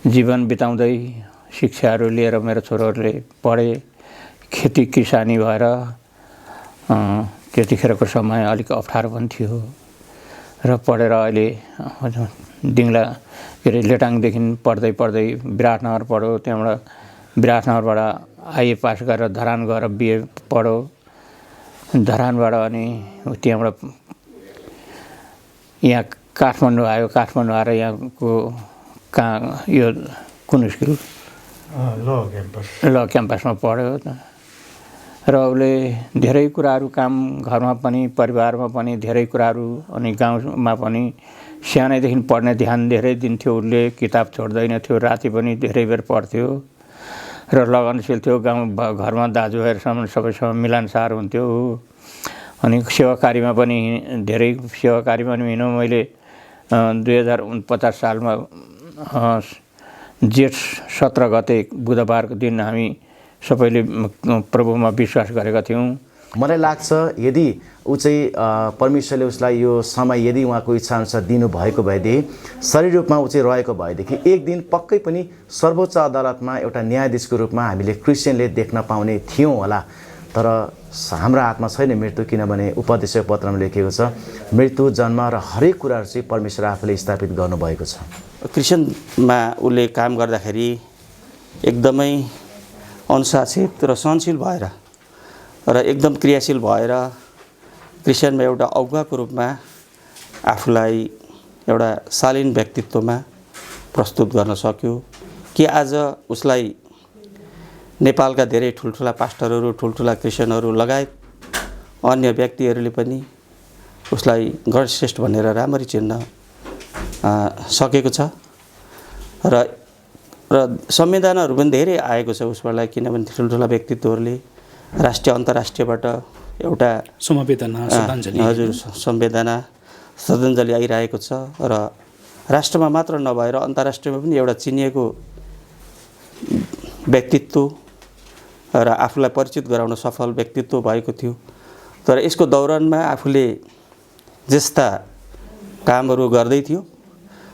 जीवन बिताउँदै शिक्षाहरू लिएर मेरो छोराहरूले पढे। खेती किसानी भएर त्यतिखेरको समय अलिक अप्ठ्यारो पनि थियो र पढेर अहिले दिङला के अरे लेटाङदेखि पढ्दै विराटनगर पढ्यो। त्यहाँबाट विराटनगरबाट आइए पास गरेर धरान गएर बिए पढ्यो। धरानबाट अनि त्यहाँबाट यहाँ काठमाडौँ आयो। काठमाडौँ आएर यहाँको कहाँ यो कुन स्कुल ल क्याम्पसमा पढ्यो र उसले धेरै कुराहरू काम घरमा पनि परिवारमा पनि धेरै कुराहरू अनि गाउँमा पनि सानैदेखि पढ्ने ध्यान धेरै दिन्थ्यो। उसले किताब छोड्दैन थियो। राति पनि धेरै बेर पढ्थ्यो र लगनशील थियो। गाउँ घरमा दाजुभाइहरूसँग सबैसँग मिलनसार हुन्थ्यो। अनि सेवाकारीमा पनि धेरै सेवाकारीमा पनि हिँड्नु। मैले 2049 सालमा जेठ 17 गते बुधबारको दिन हामी सबैले प्रभुमा विश्वास गरेका थियौँ। मलाई लाग्छ यदि ऊ चाहिँ परमेश्वरले उसलाई यो समय यदि उहाँको इच्छा अनुसार दिनुभएको भएदेखि शरीर रूपमा ऊ चाहिँ रहेको भएदेखि एक दिन पक्कै पनि सर्वोच्च अदालतमा एउटा न्यायाधीशको रूपमा हामीले क्रिस्चियनले देख्न पाउने थियौँ होला। तर हाम्रो हातमा छैन मृत्यु, किनभने उपदेश पत्रमा लेखिएको छ मृत्यु जन्म र हरेक कुराहरू चाहिँ परमेश्वर आफूले स्थापित गर्नुभएको छ। क्रिस्चियनमा उसले काम गर्दाखेरि एकदमै अनुशासित र सहनशील भएर र एकदम क्रियाशील भएर क्रिस्चियनमा एउटा अगुवाको रूपमा आफूलाई एउटा शालीन व्यक्तित्वमा प्रस्तुत गर्न सक्यो कि आज उसलाई नेपालका धेरै ठुल्ठुला पास्टरहरू, ठुल्ठुला क्रिस्चियनहरू लगायत अन्य व्यक्तिहरूले पनि उसलाई गणश्रेष्ठ भनेर राम्ररी चिन्न सकेको छ र संविधानहरू पनि धेरै आएको छ उसबाट। किनभने ठुल्ठुला व्यक्तित्वहरूले राष्ट्रिय अन्तर्राष्ट्रियबाट एउटा हजुर संवेदना श्रद्धाञ्जली आइरहेको छ र राष्ट्रमा मात्र नभएर अन्तर्राष्ट्रियमा पनि एउटा चिनिएको व्यक्तित्व र आफूलाई परिचित गराउन सफल व्यक्तित्व भएको थियो। तर यसको दौरानमा आफूले जस्ता कामहरू गर्दै थियो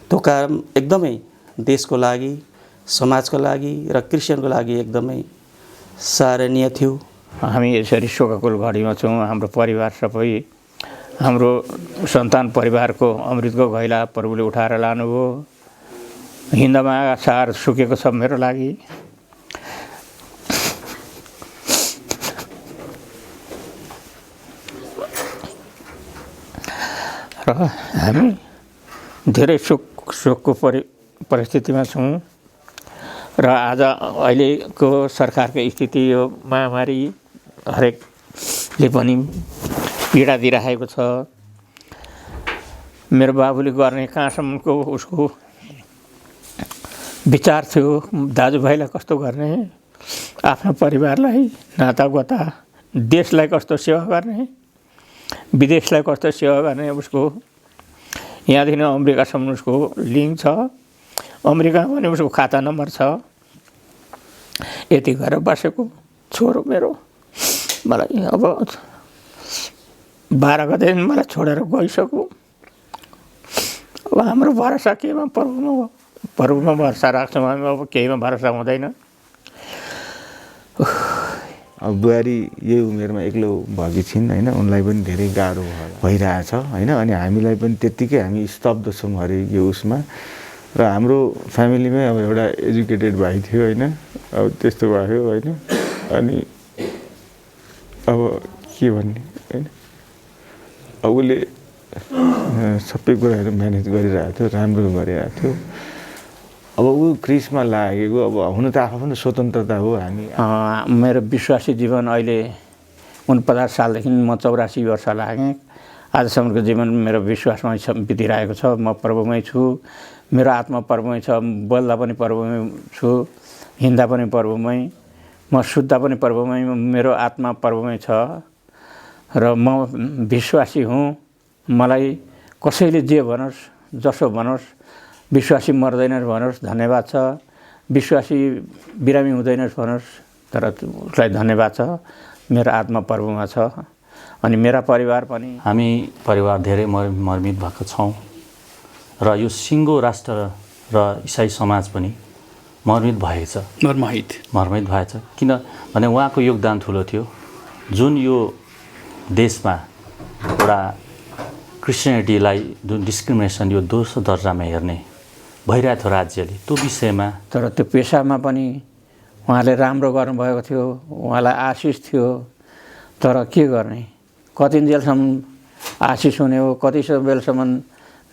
त्यो काम एकदमै देशको लागि, समाजको लागि र क्रिस्चियनको लागि एकदमै सराहनीय थियो। हामी यसरी शोकाकुल घडीमा छौँ। हाम्रो परिवार सबै, हाम्रो सन्तान परिवारको अमृतको घैला प्रभुले उठाएर लानुभयो। हिन्दमा सार सुकेको छ मेरो लागि। र हामी धेरै शोकको परिस्थितिमा छौँ र आज अहिलेको सरकारको स्थिति यो महामारी हरेकले पनि पीडा दिइरहेको छ। मेरो बाबुले गर्ने कहाँसम्मको उसको विचार थियो, दाजुभाइलाई कस्तो गर्ने, आफ्नो परिवारलाई, नातागोता, देशलाई कस्तो सेवा गर्ने, विदेशलाई कस्तो सेवा गर्ने। उसको यहाँदेखि अमेरिकासम्म उसको लिङ्क छ। अमेरिकामा पनि उसको खाता नम्बर छ। यति गरेर बसेको छोरो मेरो मलाई अब 12 गते मलाई छोडेर गइसक्यो। अब हाम्रो भरोसा केमा? प्रभुमा भरोसा राख्छौँ हामी। अब केहीमा भरोसा हुँदैन। अब बुहारी यही उमेरमा एक्लो भएकी छिन् होइन, उनलाई पनि धेरै गाह्रो भइरहेछ होइन। अनि हामीलाई पनि त्यत्तिकै हामी स्तब्ध छौँ हरेक यो उसमा। र हाम्रो फ्यामिलीमै अब एउटा एजुकेटेड भाइ थियो होइन, अब त्यस्तो भयो होइन। अनि अब के भन्ने होइन, अब उसले सबै कुराहरू म्यानेज गरिरहेको थियो, राम्रो गरिरहेको थियो। अब ऊ क्रिसमा लागेको, अब हुन त आफ्नो स्वतन्त्रता हो। हामी मेरो विश्वासी जीवन अहिले 49 सालदेखि म 84 वर्ष लागेँ। आजसम्मको जीवन मेरो विश्वासमै बितिरहेको छ। म प्रभुमै छु। मेरो आत्मा प्रभुमै छ। बोल्दा पनि प्रभुमै छु, हिँड्दा पनि प्रभुमै, म सुत्दा पनि प्रभुमै, मेरो आत्मा प्रभुमै छ र म विश्वासी हुँ। मलाई कसैले जे भनोस्, जसो भनोस्, विश्वासी मर्दैनस् भनोस् धन्यवाद छ, विश्वासी बिरामी हुँदैनस् भनोस् तर उसलाई धन्यवाद छ। मेरो आत्मा प्रभुमा छ। अनि मेरा परिवार पनि, हामी परिवार धेरै मर्मित भएका छौँ र यो सिङ्गो राष्ट्र र इसाई समाज पनि मर्मित भएछ, मर्मित भएछ। किनभने उहाँको योगदान ठुलो थियो। जुन यो देशमा एउटा क्रिस्चियनिटीलाई जुन डिस्क्रिमिनेसन, यो दोस्रो दर्जामा हेर्ने भइरहेको थियो राज्यले, त्यो विषयमा। तर त्यो पेसामा पनि उहाँले राम्रो गर्नुभएको थियो, उहाँलाई आशिष थियो। तर के गर्ने, कति बेलसम्म आशिष हुने हो, कति बेलसम्म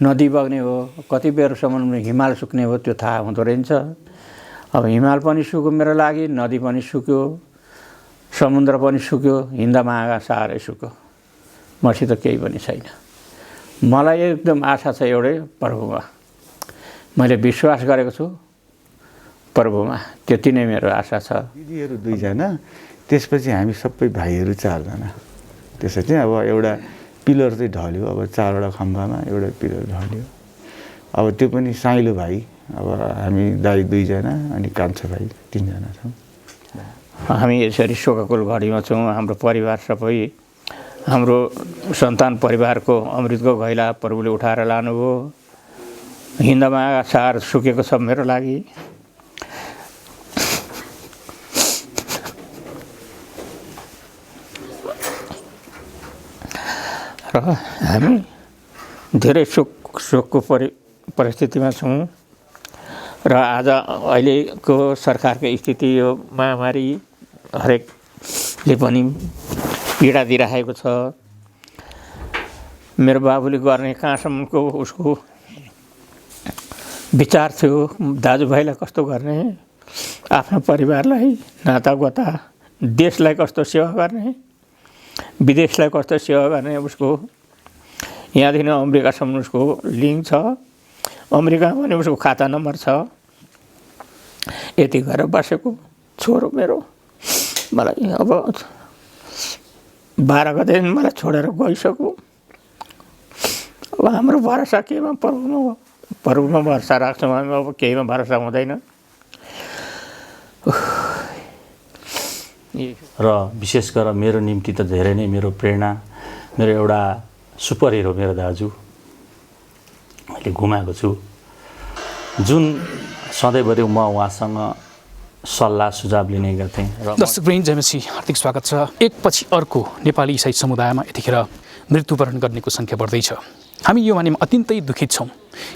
नदी बग्ने हो, कति बेरसम्म हिमाल सुक्ने हो, त्यो थाहा हुँदो रहेछ। अब हिमाल पनि सुक्यो मेरो लागि, नदी पनि सुक्यो, समुद्र पनि सुक्यो, हिन्दामा आगा साह्रै सुक्यो। मसित केही पनि छैन। मलाई एकदम आशा छ एउटै प्रभुमा, मैले विश्वास गरेको छु प्रभुमा, त्यति नै मेरो आशा छ। दिदीहरू 2 जना, त्यसपछि हामी सबै भाइहरू 4 जना। त्यसै चाहिँ अब एउटा पिलर चाहिँ ढल्यो, अब 4वटा खम्बामा एउटा पिलर ढल्यो। अब त्यो पनि साइलो भाइ, अब हामी दाइ 2 जना अनि कान्छो भाइ 3 जना छौँ। हामी यसरी शोकाकुल घडीमा छौँ। हाम्रो परिवार सबै, हाम्रो सन्तान परिवारको अमृतको घैला प्रभुले उठाएर लानुभयो। हिन्दमा सार सुकेको छ मेरो लागि। र हामी धेरै शोकको परिस्थितिमा छौँ। र आज अहिलेको सरकारको स्थिति, यो महामारी हरेकले पनि पीडा दिइरहेको छ। मेरो बाबुले गर्ने कहाँसम्मको उसको विचार थियो, दाजुभाइलाई कस्तो गर्ने, आफ्नो परिवारलाई, नातागोता, देशलाई कस्तो सेवा गर्ने, विदेशलाई कस्तो सेवा गर्ने। उसको यहाँदेखि अमेरिकासम्म उसको लिङ्क छ, अमेरिकामा पनि उसको खाता नम्बर छ। यति गरेर बसेको छोरो मेरो, मलाई अब 12 गते मलाई छोडेर गइसक्यो। अब हाम्रो भरोसा केमा, प्रभुमा भरोसा राख्छौँ हामी। अब केहीमा भरोसा हुँदैन। र विशेष गरेर मेरो निम्ति त धेरै नै मेरो प्रेरणा, मेरो एउटा सुपर हिरो मेरो दाजु मैले गुमाएको छु, जुन सधैँभरि म उहाँसँग सल्लाह सुझाव लिने गर्थेँ। र दर्शकवृन्द, जयमसी हार्दिक स्वागत छ। एकपछि अर्को नेपाली इसाई समुदायमा यतिखेर मृत्युवरण गर्नेको सङ्ख्या बढ्दैछ। हामी यो मानेमा अत्यन्तै दुखित छौँ।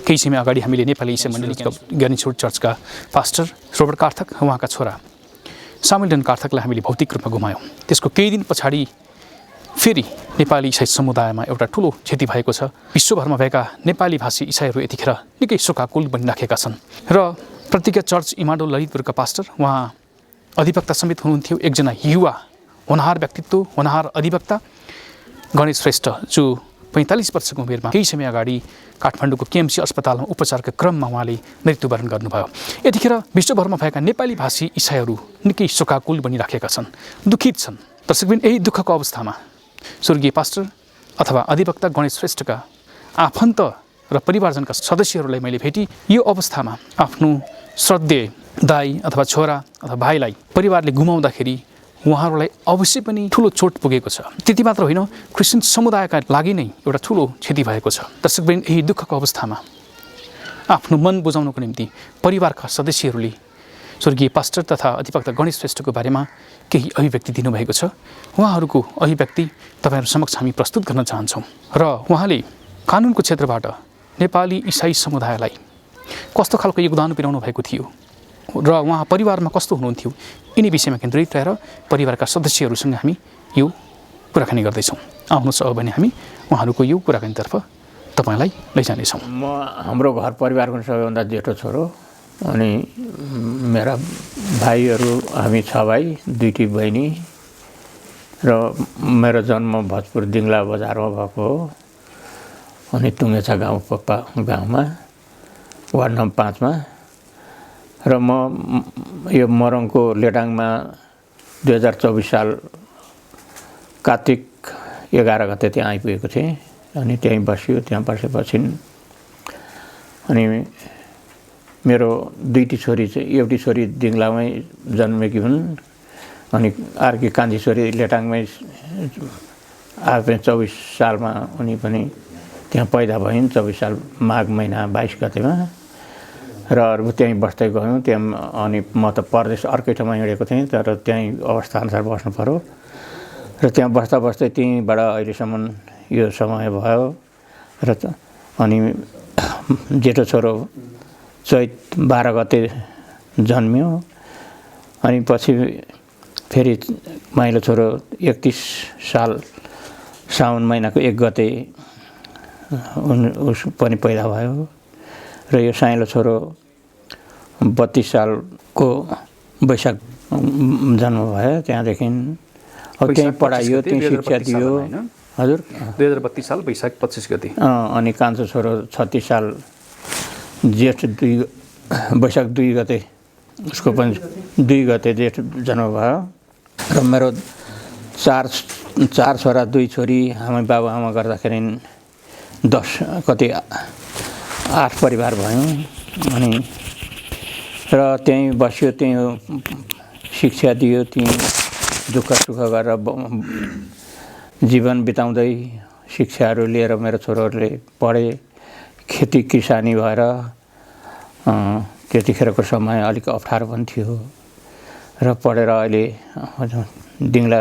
केही समय अगाडि हामीले नेपाली इसाई मण्डलीका ज्ञानेश्वर चर्चका पास्टर रोबर्ट कार्थक, उहाँका छोरा सामुएल कार्थकलाई हामीले भौतिक रूपमा गुमायौँ। त्यसको केही दिन पछाडि फेरि नेपाली इसाई समुदायमा एउटा ठुलो क्षति भएको छ। विश्वभरमा भएका नेपाली भाषी इसाईहरू यतिखेर निकै शोकाकुल बनिराखेका छन्। र प्रतिज्ञा चर्च इमाडो ललितपुरका पास्टर, उहाँ अधिवक्ता समेत हुनुहुन्थ्यो। एकजना युवा होनहार व्यक्तित्व, होनहार अधिवक्ता गणेश श्रेष्ठ, जो 45 वर्षको उमेरमा केही समय अगाडि काठमाडौँको केएमसी अस्पतालमा उपचारका क्रममा उहाँले मृत्युवरण गर्नुभयो। यतिखेर विश्वभरमा भएका नेपाली भाषी इसाईहरू निकै शोकाकुल बनिराखेका छन्, दुखित छन्। दर्शकवृन्द, यही दुःखको अवस्थामा स्वर्गीय पास्टर अथवा अधिवक्ता गणेश श्रेष्ठका आफन्त र परिवारजनका सदस्यहरूलाई मैले भेटी यो अवस्थामा आफ्नो श्रद्धेय दाई अथवा छोरा अथवा भाइलाई परिवारले गुमाउँदाखेरि उहाँहरूलाई अवश्य पनि ठुलो चोट पुगेको छ। त्यति मात्र होइन, क्रिस्चियन समुदायका लागि नै एउटा ठुलो क्षति भएको छ। दर्शकवृन्द, यही दुःखको अवस्थामा आफ्नो मन बुझाउनको निम्ति परिवारका सदस्यहरूले स्वर्गीय पास्टर तथा अधिवक्ता गणेश श्रेष्ठको बारेमा केही अभिव्यक्ति दिनुभएको छ। उहाँहरूको अभिव्यक्ति तपाईँहरू समक्ष हामी प्रस्तुत गर्न चाहन्छौँ। र उहाँले कानुनको क्षेत्रबाट नेपाली इसाई समुदायलाई कस्तो खालको योगदान पुर्याउनु भएको थियो र उहाँ परिवारमा कस्तो हुनुहुन्थ्यो, यिनी विषयमा केन्द्रित रहेर परिवारका सदस्यहरूसँग हामी यो कुराकानी गर्दैछौँ। आउनुहोस् अब भने हामी उहाँहरूको यो कुराकानीतर्फ तपाईँलाई लैजानेछौँ। म हाम्रो घर परिवारको सबैभन्दा जेठो छोरो, अनि मेरा भाइहरू, हामी 6 भाइ 2टी बहिनी। र मेरो जन्म भोजपुर दिङ्ला बजारमा भएको हो, अनि टुङ्गेछा गाउँमा वार्ड नम्बर 5 मा। र म यो मरङको लेटाङमा 2024 साल कार्तिक 11 गते त्यहाँ आइपुगेको थिएँ। अनि त्यहीँ बस्यो। त्यहाँ बसेपछि अनि मेरो 2टी छोरी चाहिँ, एउटी छोरी दिङ्लामै जन्मेकी हुन्, अनि अर्की कान्छी छोरी लेटाङमै 24 सालमा उनी पनि त्यहाँ पैदा भइन्। 24 साल माघ महिना 22 गतेमा। र अरू त्यहीँ बस्दै गयौँ। त्यहाँ अनि म त परदेश अर्कै ठाउँमा हिँडेको थिएँ, तर त्यहीँ अवस्थाअनुसार बस्नु पऱ्यो र त्यहाँ बस्दा बस्दै त्यहीँबाट अहिलेसम्म यो समय भयो र अनि जेठो छोरो चैत 12 गते जन्मियो। अनि पछि फेरि माइलो छोरो 31 साल साउन महिनाको 1 गते उस पनि पैदा भयो र यो साइलो छोरो 32 सालको वैशाख जन्म भयो। त्यहाँदेखि अब त्यहीँ पढाइयो, त्यहीँ शिक्षा दियो। हजुर 2032 साल वैशाख 25 गते। अनि कान्छो छोरो 36 साल जेठ 2 वैशाख 2 गते उसको पनि 2 गते जेठ जन्म भयो र मेरो चार छोरा 2 छोरी। हामी बाबुआमा गर्दाखेरि 8 परिवार भयौँ। अनि र त्यहीँ बस्यो, त्यहीँ शिक्षा दियो, त्यहीँ दुःख सुख गरेर जीवन बिताउँदै शिक्षाहरू लिएर मेरो छोरोहरूले पढे। खेती किसानी भएर त्यतिखेरको समय अलिक अप्ठ्यारो पनि थियो र पढेर अहिले दिङला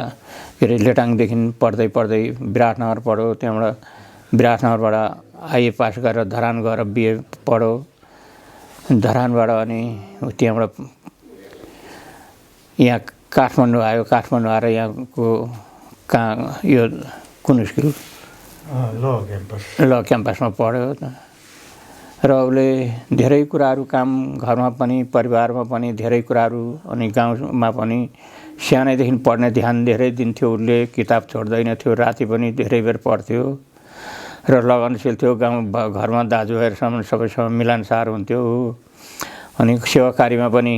के अरे लेटाङदेखि पढ्दै विराटनगर पढ्यो। त्यहाँबाट विराटनगरबाट आइए पास गरेर धरान गएर बिए पढ्यो। धरानबाट अनि त्यहाँबाट यहाँ काठमाडौँ आयो। काठमाडौँ आएर यहाँको कहाँ यो कुन स्कुल ल क्याम्पसमा पढ्यो र उसले धेरै कुराहरू काम घरमा पनि परिवारमा पनि धेरै कुराहरू अनि गाउँमा पनि सानैदेखि पढ्ने ध्यान धेरै दिन्थ्यो। उसले किताब छोड्दैन थियो, राति पनि धेरै बेर पढ्थ्यो र लगनशील थियो। गाउँ घरमा दाजुभाइहरूसँग सबैसँग मिलनसार हुन्थ्यो। अनि सेवाकारीमा पनि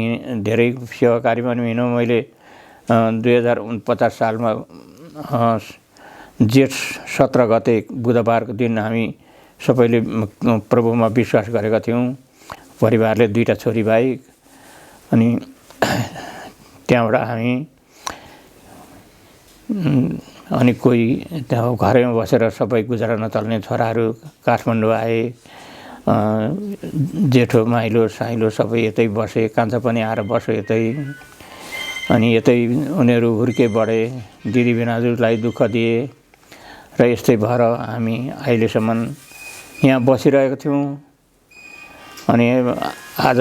धेरै सेवाकारीमा पनि हिँड्नु। मैले 2049 सालमा जेठ 17 गते बुधबारको दिन हामी सबैले प्रभुमा विश्वास गरेका थियौँ, परिवारले 2टा छोरी बाहेक। अनि त्यहाँबाट हामी अनि कोही त्यहाँ घरैमा बसेर सबै गुजारा नचल्ने छोराहरू काठमाडौँ आए। जेठो माइलो साइलो सबै यतै बसे। कान्छा पनि आएर बस्यो यतै। अनि यतै उनीहरू हुर्के बढे। दिदी भिनाजुलाई दुःख दिए र यस्तै भएर हामी अहिलेसम्म यहाँ बसिरहेको थियौँ। अनि आज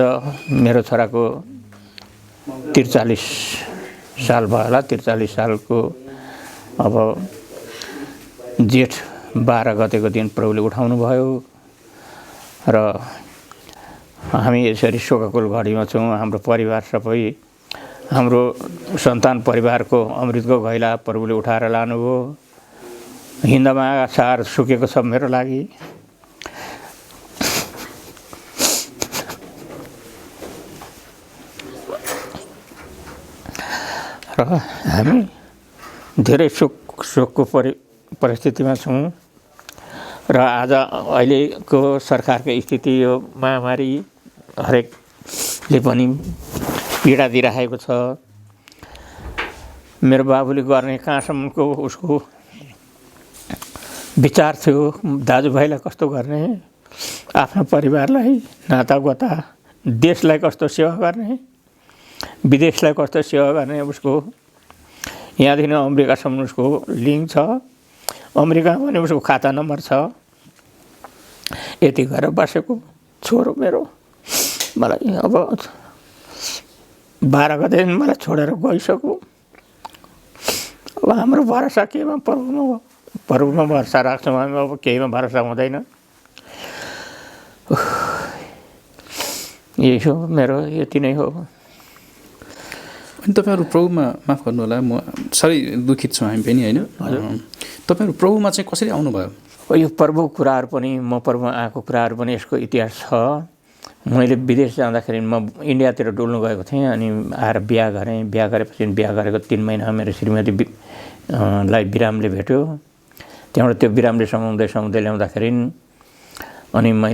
मेरो छोराको 43 साल भयो होला। 43 सालको अब जेठ 12 गतेको दिन प्रभुले उठाउनु भयो र हामी यसरी शोकाकुल घडीमा छौँ। हाम्रो परिवार सबै, हाम्रो सन्तान परिवारको अमृतको घैला प्रभुले उठाएर लानुभयो। हिन्दमा सार सुकेको छ मेरो लागि। र हामी धेरै शोकको परिस्थितिमा छौँ र आज अहिलेको सरकारको स्थिति यो महामारी हरेकले पनि पीडा दिइरहेको छ। मेरो बाबुले गर्ने कहाँसम्मको उसको विचार थियो, दाजुभाइलाई कस्तो गर्ने, आफ्नो परिवारलाई, नातागोता, देशलाई कस्तो सेवा गर्ने, विदेशलाई कस्तो सेवा गर्ने। उसको यहाँदेखि अमेरिकासम्म उसको लिङ्क छ। अमेरिकामा पनि उसको खाता नम्बर छ। यति गरेर बसेको छोरो मेरो मलाई अब 12 गते मलाई छोडेर गइसक्यो। अब हाम्रो भरोसा केमा? प्रभुमा भरोसा राख्छौँ हामी। अब केहीमा भरोसा हुँदैन। यही हो मेरो, यति नै हो। अनि तपाईँहरू प्रभुमा, माफ गर्नु होला, म साह्रै दुखित छौँ हामी पनि, होइन? तपाईँहरू प्रभुमा चाहिँ कसरी आउनुभयो? यो प्रभु कुराहरू पनि, म प्रभुमा आएको कुराहरू पनि यसको इतिहास छ। मैले विदेश जाँदाखेरि म इन्डियातिर डुल्नु गएको थिएँ। अनि आएर बिहा गरेँ। बिहा गरेपछि बिहा गरेको 3 महिना मेरो श्रीमती लाई बिरामले भेट्यो। त्यहाँबाट त्यो बिरामले समाउँदै ल्याउँदाखेरि अनि म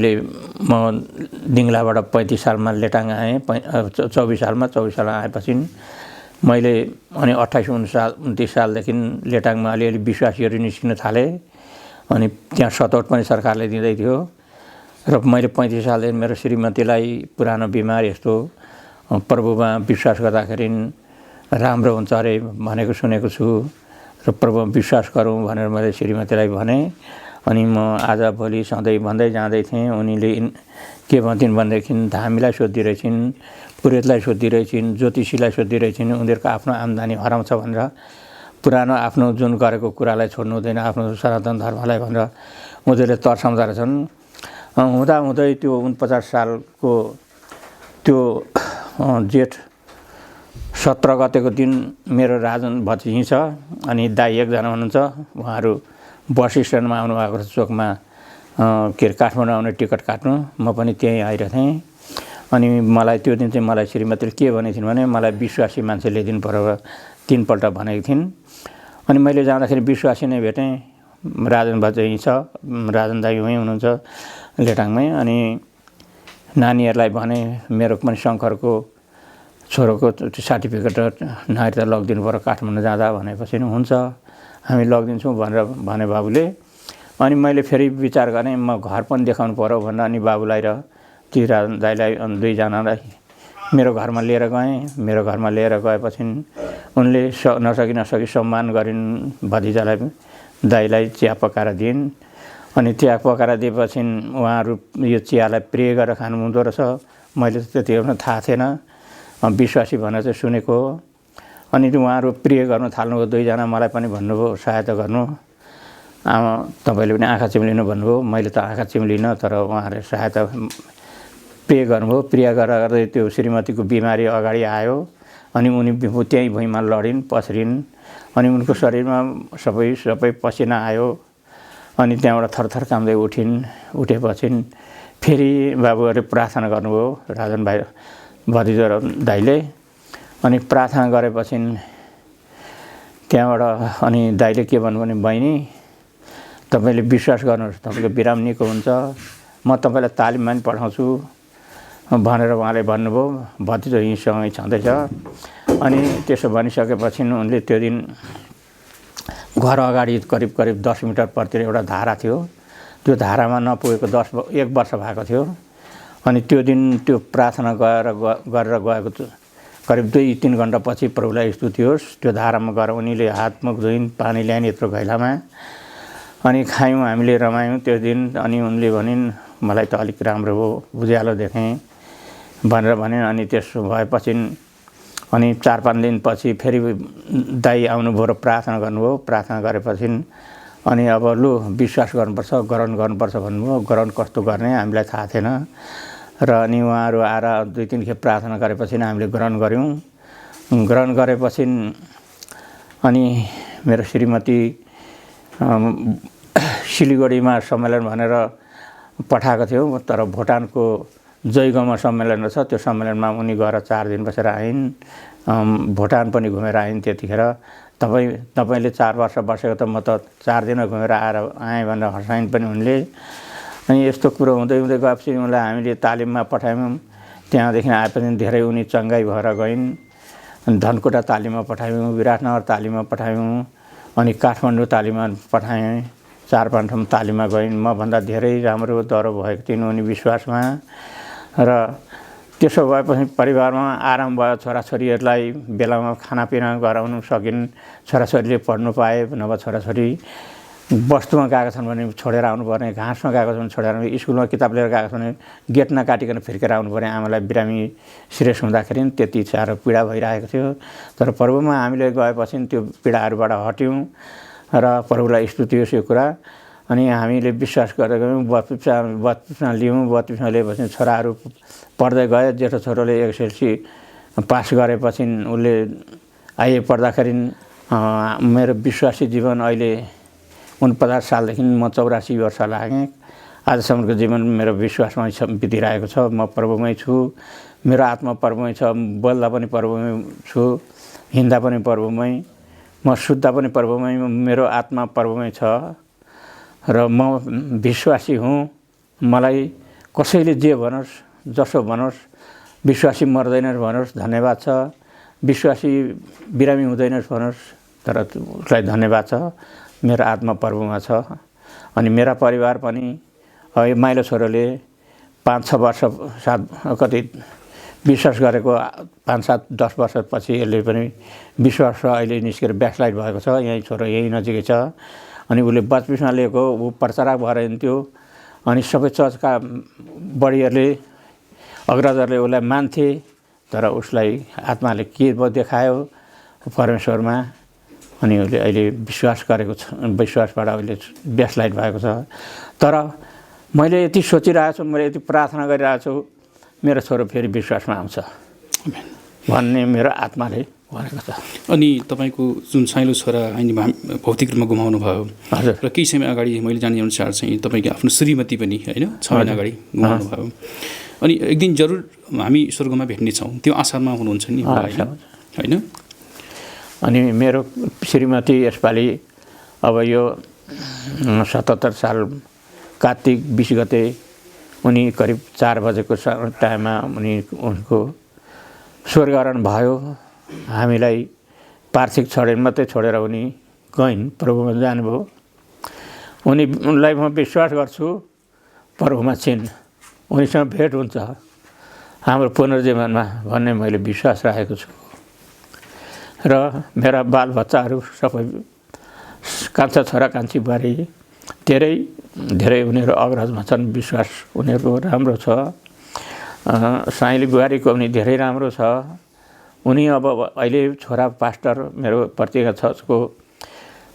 दिङलाबाट 35 सालमा लेटाङ आएँ। 24 सालमा आएपछि मैले अनि 28-29 सालदेखि लेटाङमा अलिअलि विश्वासीहरू निस्किन थाले। अनि त्यहाँ सतौट पनि सरकारले दिँदै थियो। र मैले 35 सालदेखि मेरो श्रीमतीलाई पुरानो बिमार यस्तो प्रभुमा विश्वास गर्दाखेरि राम्रो हुन्छ अरे भनेको सुनेको छु र प्रभुमा विश्वास गरौँ भनेर मैले श्रीमतीलाई भने। अनि म आज भोलि सधैँ भन्दै जाँदै थिएँ। उनीले के भन्थिन् भनेदेखि धामीलाई सोधिरहेछिन्, पुरोहितलाई सोधिरहेछिन्, ज्योतिषीलाई सोधिरहेछिन्, उनीहरूको आफ्नो आम्दानी हराउँछ भनेर, पुरानो आफ्नो जुन गरेको कुरालाई छोड्नु हुँदैन, आफ्नो सनातन धर्मलाई भनेर उनीहरूले तर्साउँदो रहेछन्। हुँदाहुँदै त्यो 49 सालको त्यो जेठ 17 गतेको दिन मेरो राजन भतिजी छ अनि दाइ एकजना हुनुहुन्छ, उहाँहरू बस स्ट्यान्डमा आउनुभएको छ चोकमा के अरे काठमाडौँ आउने टिकट काट्नु। म पनि त्यहीँ आइरहेको थिएँ। अनि मलाई त्यो दिन चाहिँ मलाई श्रीमतीले के भनेको थिइन् भने मलाई विश्वासी मान्छे ल्याइदिनु पर्यो 3 पल्ट भनेको थिइन्। अनि मैले जाँदाखेरि विश्वासी नै भेटेँ। राजन भतिजी छ, राजन दाइ उहीँ हुनुहुन्छ लेटाङमै। अनि नानीहरूलाई भने मेरो पनि शङ्करको छोरोको सर्टिफिकेट नागरिकता लगिदिनु पर्यो काठमाडौँ जाँदा भनेपछि हुन्छ हामी लगिदिन्छौँ भनेर भने बाबुले। अनि मैले फेरि विचार गरेँ म घर पनि देखाउनु पर्यो भनेर अनि बाबुलाई र ती राजन दाइलाई दुईजनालाई मेरो घरमा लिएर गएँ। मेरो घरमा लिएर गएपछि उनले नसकी सम्मान गरिन् भतिजालाई, दाइलाई चिया पकाएर दिइन्। अनि चिया पकाएर दिएपछि उहाँहरू यो चियालाई प्रे गरेर खानुहुँदो रहेछ। मैले त त्यति बेला थाहा थिएन, विश्वासी भनेर चाहिँ सुनेको हो। अनि उहाँहरू प्रे गर्न थाल्नुभयो। दुईजना मलाई पनि भन्नुभयो सहायता गर्नु, तपाईँले पनि आँखा चिम्लिनु भन्नुभयो। मैले त आँखा चिम्लिनँ, तर उहाँहरूले सहायता प्रे गर्नुभयो। प्रिया गर्दै त्यो श्रीमतीको बिमारी अगाडि आयो। अनि उनी त्यहीँ भुइँमा लडिन्, पस्रिन्। अनि उनको शरीरमा सबै पसिना आयो। अनि त्यहाँबाट थरथर काम्दै उठेपछि फेरि बाबुहरूले प्रार्थना गर्नुभयो राजन भाइ भतिजा र दाइले। अनि प्रार्थना गरेपछि त्यहाँबाट अनि दाइले के भन्नु भने बहिनी तपाईँले विश्वास गर्नुहोस्, तपाईँको बिराम निको हुन्छ, म तपाईँलाई तालिममा पनि पठाउँछु भनेर उहाँले भन्नुभयो। भतिजा यहीँसँगै छँदैछ। अनि त्यसो भनिसकेपछि उनले त्यो दिन घर अगाडि करिब 10 मिटर परतिर एउटा धारा थियो। त्यो धारामा नपुगेको 1 वर्ष भएको थियो। अनि त्यो दिन त्यो प्रार्थना गरेर गएको करिब 2-3 घन्टा पछि प्रभुलाई स्तुति होस्, त्यो धारामा गएर उनीले हातमुख धुइन्, पानी ल्याइन् यत्रो घैलामा। अनि खायौँ, हामीले रमायौँ त्यो दिन। अनि उनले भनिन् मलाई त अलिक राम्रो हो, उज्यालो देखेँ भनेर भनिन्। अनि त्यसो भएपछि अनि 4-5 दिनपछि फेरि दाइ आउनुभयो र प्रार्थना गर्नुभयो। प्रार्थना गरेपछि अनि अब लु विश्वास गर्नुपर्छ, ग्रहण गर्नुपर्छ भन्नुभयो। ग्रहण कस्तो गर्ने हामीलाई थाहा थिएन। र अनि उहाँहरू आएर 2-3 खेप प्रार्थना गरेपछि हामीले ग्रहण गऱ्यौँ। ग्रहण गरेपछि अनि मेरो श्रीमती सिलगढीमा सम्मेलन भनेर पठाएको थियो, तर भुटानको जयगाउँमा सम्मेलन रहेछ। त्यो सम्मेलनमा उनी गएर 4 दिन बसेर आइन्। भुटान पनि घुमेर आइन्। त्यतिखेर तपाईँले 4 वर्ष बसेको त म त 4 दिन घुमेर आएर आएँ भनेर हँसाइन् पनि उनले। अनि यस्तो कुरो हुँदै गएपछि उनलाई हामीले तालिममा पठायौँ। त्यहाँदेखि आएपछि धेरै उनी चङ्गाई भएर गइन्। धनकुटा तालिममा पठायौँ, विराटनगर तालिममा पठायौँ, अनि काठमाडौँ तालिममा पठाएँ। 4-5 ठाउँ तालिममा गइन्। मभन्दा धेरै राम्रो दह्रो भएको थिइन् उनी विश्वासमा। र त्यसो भएपछि परिवारमा आराम भयो। छोराछोरीहरूलाई बेलामा खानापिना गराउनु सकिन्, छोराछोरीले पढ्नु पाए, नभए छोराछोरी वस्तुमा गएका छन् भने छोडेर आउनुपर्ने, घाँसमा गएको छन् छोडेर आउनु, स्कुलमा किताब लिएर गएको छन् भने गेट नकाटिकन फिर्केर आउनुपर्ने। आमालाई बिरामी सिरियस हुँदाखेरि त्यति साह्रो पीडा भइरहेको थियो। तर प्रभुमा हामीले गएपछि त्यो पीडाहरूबाट हट्यौँ र प्रभुलाई स्तुति होस् यो कुरा। अनि हामीले विश्वास गरेर गयौँ। बत्तिसमा लियौँ। बत्तिसमा लिएपछि छोराहरू पढ्दै गए। जेठो छोरोले एसएलसी पास गरेपछि उसले आइए पढ्दाखेरि मेरो विश्वासी जीवन अहिले 49 सालदेखि म 84 वर्ष लागेँ। आजसम्मको जीवन मेरो विश्वासमा बितिरहेको छ। म प्रभुमै छु, मेरो आत्मा प्रभुमै छ, बोल्दा पनि प्रभुमै छु, हिँड्दा पनि प्रभुमै, म सुत्दा पनि प्रभुमै, मेरो आत्मा प्रभुमै छ। र म विश्वासी हुँ। मलाई कसैले जे भनोस्, जसो भनोस्, विश्वासी मर्दैनस् भनोस् धन्यवाद छ, विश्वासी बिरामी हुँदैनस् भनोस् तर उसलाई धन्यवाद छ। मेरो आत्मा प्रभुमा छ। अनि मेरा परिवार पनि माइलो छोरोले 5-6 वर्ष सात कति विश्वास गरेको 5-7-10 वर्षपछि यसले पनि विश्वास अहिले निस्केर ब्याकस्लाइड भएको छ। यहीँ छोरो यहीँ नजिकै छ। अनि उसले बचपिसमा लिएको ऊ प्रचारक भएर हिँड्थ्यो। अनि सबै चर्चका बडीहरूले अग्रजहरूले उसलाई मान्थे, तर उसलाई आत्माले के देखायो परमेश्वरमा, अनि उसले अहिले विश्वास गरेको छ। विश्वासबाट अहिले ब्याकस्लाइड भएको छ। तर मैले यति सोचिरहेको छु, मैले यति प्रार्थना गरिरहेको छु, मेरो छोरो फेरि विश्वासमा आउँछ भन्ने मेरो आत्माले भनेको छ। अनि तपाईँको जुन साइलो छोरा अहिले भौतिक रूपमा गुमाउनु भयो, हजुर, र केही समय अगाडि मैले जाने अनुसार चाहिँ तपाईँको आफ्नो श्रीमती पनि होइन 6 महिना अगाडि गुमाउनु भयो। अनि एक दिन जरुर हामी स्वर्गमा भेट्नेछौँ, त्यो आशामा हुनुहुन्छ नि होइन? अनि मेरो श्रीमती यसपालि अब यो 77 साल कार्तिक 20 गते उनी करिब 4 बजेको टाइममा उनको स्वर्गआरोहण भयो। हामीलाई पार्थिव छोडेर मात्रै छोडेर उनी गइन्, प्रभुमा जानुभयो। उनलाई म विश्वास गर्छु प्रभुमा छिन्, उनीसँग भेट हुन्छ हाम्रो पुनर्जीवनमा भन्ने मैले विश्वास राखेको छु। र मेरा बालबच्चाहरू सबै कान्छा छोरा कान्छी बुहारी धेरै उनीहरू अग्रजमा छन्। विश्वास उनीहरूको राम्रो छ। साइली बुहारीको पनि धेरै राम्रो छ। उनी अब अहिले छोरा पास्टर मेरो प्रतिका चर्चको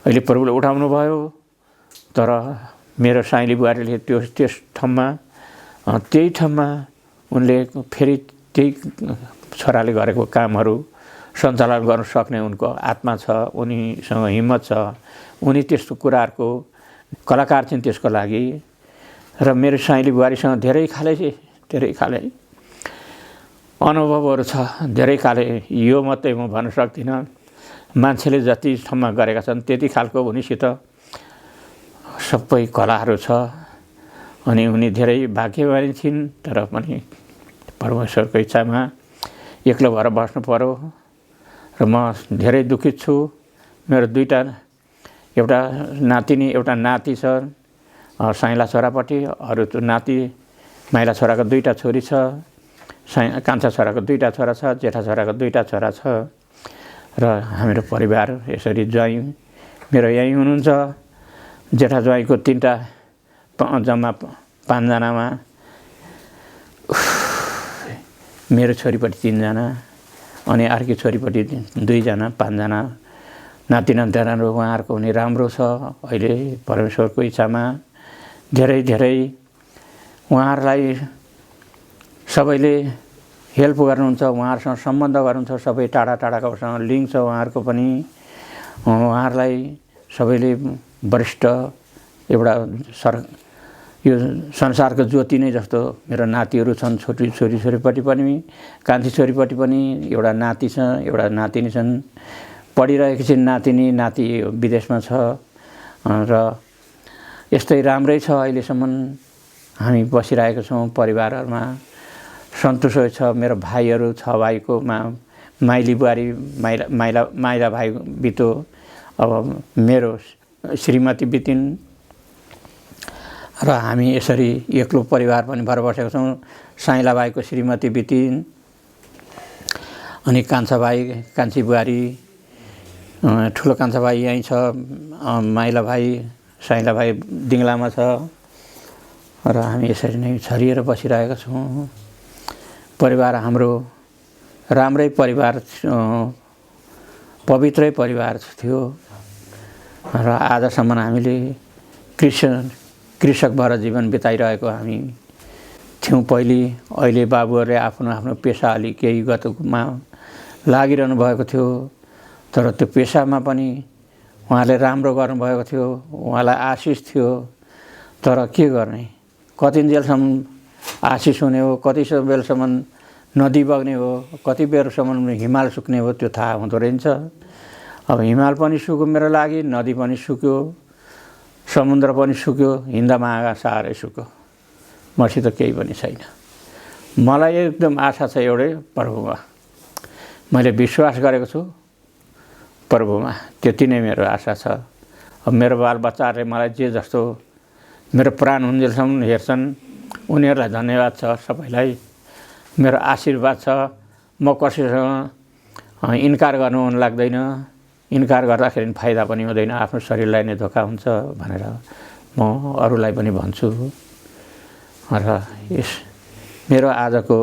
अहिले प्रभुले उठाउनु भयो। तर मेरो साइली बुहारीले त्यस ठाउँमा त्यही ठाउँमा उनले फेरि त्यही छोराले गरेको कामहरू सञ्चालन गर्न सक्ने उनको आत्मा छ, उनीसँग हिम्मत छ। उनी त्यस्तो कुराहरूको कलाकार छिन् त्यसको लागि। र मेरो साइली बुहारीसँग धेरै खाले अनुभवहरू छ, धेरै खाले। यो मात्रै म भन्न सक्दिनँ, मान्छेले जति ठाउँमा गरेका छन् त्यति खालको उनीसित सबै कलाहरू छ। अनि उनी धेरै भाग्यवानी छिन्। तर पनि परमेश्वरको इच्छामा एक्लो भएर बस्नु पर्यो। र म धेरै दुखित छु। मेरो एउटा नातिनी एउटा नाति छ साइला छोरापट्टि, अरू त्यो नाति माइला छोराको 2टा छोरी छ, कान्छा छोराको 2टा छोरा छ, जेठा छोराको 2टा छोरा छ। र हाम्रो परिवार यसरी ज्वाइँ मेरो यहीँ हुनुहुन्छ। जेठा ज्वाइँको 3टा जम्मा 5 जनामा मेरो छोरीपट्टि 3 जना, अनि अर्की छोरीपट्टि 2 जना, 5 जना नाति नातिनाहरू। उहाँहरूको पनि राम्रो छ अहिले परमेश्वरको इच्छामा। धेरै उहाँहरूलाई सबैले हेल्प गर्नुहुन्छ, उहाँहरूसँग सम्बन्ध गर्नुहुन्छ। सबै टाढाकासँग लिङ्क छ उहाँहरूको पनि। उहाँहरूलाई सबैले वरिष्ठ एउटा यो संसारको ज्योति नै जस्तो मेरो नातिहरू छन्। छोरीपट्टि पनि, कान्छी छोरीपट्टि पनि एउटा नाति छ, एउटा नातिनी छन्। पढिरहेकी छिन् नाति विदेशमा छ। र यस्तै राम्रै छ अहिलेसम्म हामी बसिरहेको छौँ। परिवारहरूमा सन्तोष छ। मेरो भाइहरू 6 भाइको माइली बुहारी माइला भाइ बितो। अब मेरो श्रीमती बितिन् र हामी यसरी एक्लो परिवार पनि भएर बसेको छौँ। साइला भाइको श्रीमती बितिन्, अनि कान्छा भाइ कान्छी बुहारी, ठुलो कान्छा भाइ यहीँ छ, माइला भाइ साइला भाइ दिङ्लामा छ। र हामी यसरी नै छरिएर बसिरहेका छौँ। परिवार हाम्रो राम्रै परिवार, पवित्रै परिवार थियो। र आजसम्म हामीले कृषक भएर जीवन बिताइरहेको हामी थियौँ पहिले। अहिले बाबुहरूले आफ्नो पेसा अलि केही गतमा लागिरहनु भएको थियो। तर त्यो पेसामा पनि उहाँले राम्रो गर्नुभएको थियो, उहाँलाई आशिष थियो। तर के गर्ने, कति बेलसम्म आशिष हुने हो, कति बेलसम्म नदी बग्ने हो, कति बेरसम्म हिमाल सुक्ने हो, त्यो थाहा हुँदो रहेछ। अब हिमाल पनि सुक्यो मेरो लागि, नदी पनि सुक्यो, समुद्र पनि सुक्यो, हिँड्दामा साह्रै सुक्यो। मसित केही पनि छैन। मलाई एकदम आशा छ एउटै, प्रभुमा। मैले विश्वास गरेको छु प्रभुमा, त्यति नै मेरो आशा छ। अब मेरो बालबच्चाहरूले मलाई जे जस्तो मेरो प्राण हुन्जेलसम्म हेर्छन्, उनीहरूलाई धन्यवाद छ सबैलाई। मेरो आशीर्वाद छ। म कसैसँग इन्कार गर्नु मन लाग्दैन। इन्कार गर्दाखेरि फाइदा पनि हुँदैन, आफ्नो शरीरलाई नै धोका हुन्छ भनेर म अरूलाई पनि भन्छु। र यस मेरो आजको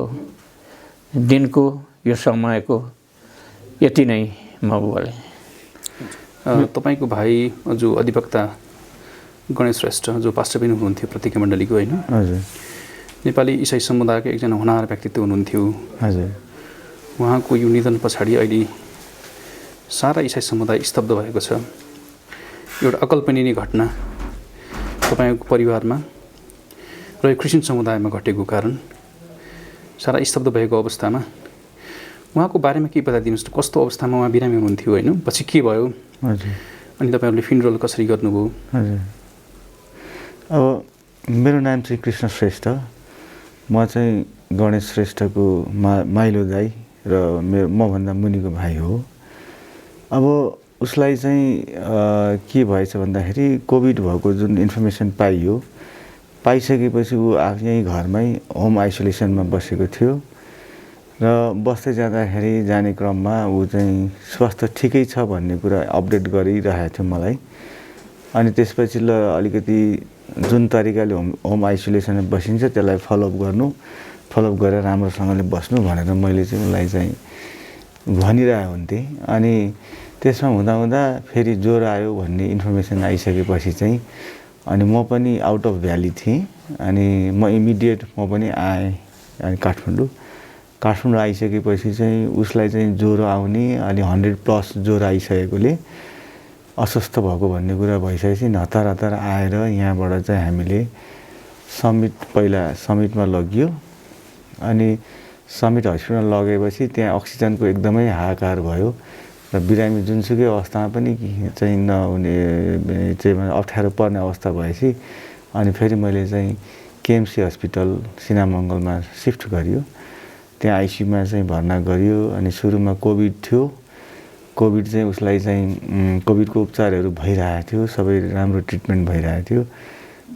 दिनको यो समयको यति नै म बोलेँ। तपाईँको भाइ जो अधिवक्ता गणेश श्रेष्ठ जो पास्टर पनि हुनुहुन्थ्यो प्रतिज्ञा मण्डलीको, होइन? हजुर। नेपाली इसाई समुदायको एकजना होनहार व्यक्तित्व हुनुहुन्थ्यो। हजुर। उहाँको यो निधन पछाडि अहिले सारा इसाई समुदाय स्तब्ध भएको छ। एउटा अकल्पनीय घटना तपाईँको परिवारमा र यो क्रिस्चियन समुदायमा घटेको कारण सारा स्तब्ध भएको अवस्थामा उहाँको बारेमा के बताइदिनुहोस्? कस्तो अवस्थामा उहाँ बिरामी हुनुहुन्थ्यो, होइन? पछि के भयो? हजुर। अनि तपाईँहरूले फिनरल कसरी गर्नुभयो? हजुर। अब मेरो नाम चाहिँ कृष्ण श्रेष्ठ। म चाहिँ गणेश श्रेष्ठको माइलो दाइ र मभन्दा मुनिको भाइ हो। अब उसलाई चाहिँ के भएछ भन्दाखेरि कोभिड भएको जुन इन्फर्मेसन पाइसकेपछि ऊ यहीँ घरमै होम आइसोलेसनमा बसेको थियो र बस्दै जाने क्रममा ऊ चाहिँ स्वास्थ्य ठिकै छ भन्ने कुरा अपडेट गरिरहेको थियो मलाई। अनि त्यसपछि ल अलिकति जुन तरिकाले होम आइसोलेसनमा बसिन्छ त्यसलाई फलोअप गरेर राम्रोसँगले बस्नु भनेर मैले चाहिँ उसलाई चाहिँ भनिरहेको हुन्थेँ। अनि त्यसमा हुँदा फेरि ज्वरो आयो भन्ने इन्फर्मेसन आइसकेपछि चाहिँ अनि म पनि आउट अफ भ्याली थिएँ। अनि म इमिडिएट म पनि आएँ अनि काठमाडौँ आइसकेपछि चाहिँ उसलाई चाहिँ ज्वरो आउने अलि 100+ ज्वरो आइसकेकोले अस्वस्थ भएको भन्ने कुरा भइसकेपछि हतार आएर यहाँबाट चाहिँ हामीले पहिला समिटमा लगियो। अनि समिट हस्पिटल लगेपछि त्यहाँ अक्सिजनको एकदमै हाहाकार भयो र बिरामी जुनसुकै अवस्थामा पनि चाहिँ नहुने चाहिँ अप्ठ्यारो पर्ने अवस्था भएपछि अनि फेरि मैले चाहिँ केएमसी हस्पिटल सिनामङ्गलमा सिफ्ट गरियो। त्यहाँ आइसियुमा चाहिँ भर्ना गरियो। अनि सुरुमा कोभिड थियो। कोभिड चाहिँ उसलाई चाहिँ कोभिडको उपचारहरू भइरहेको थियो, सबै राम्रो ट्रिटमेन्ट भइरहेको थियो।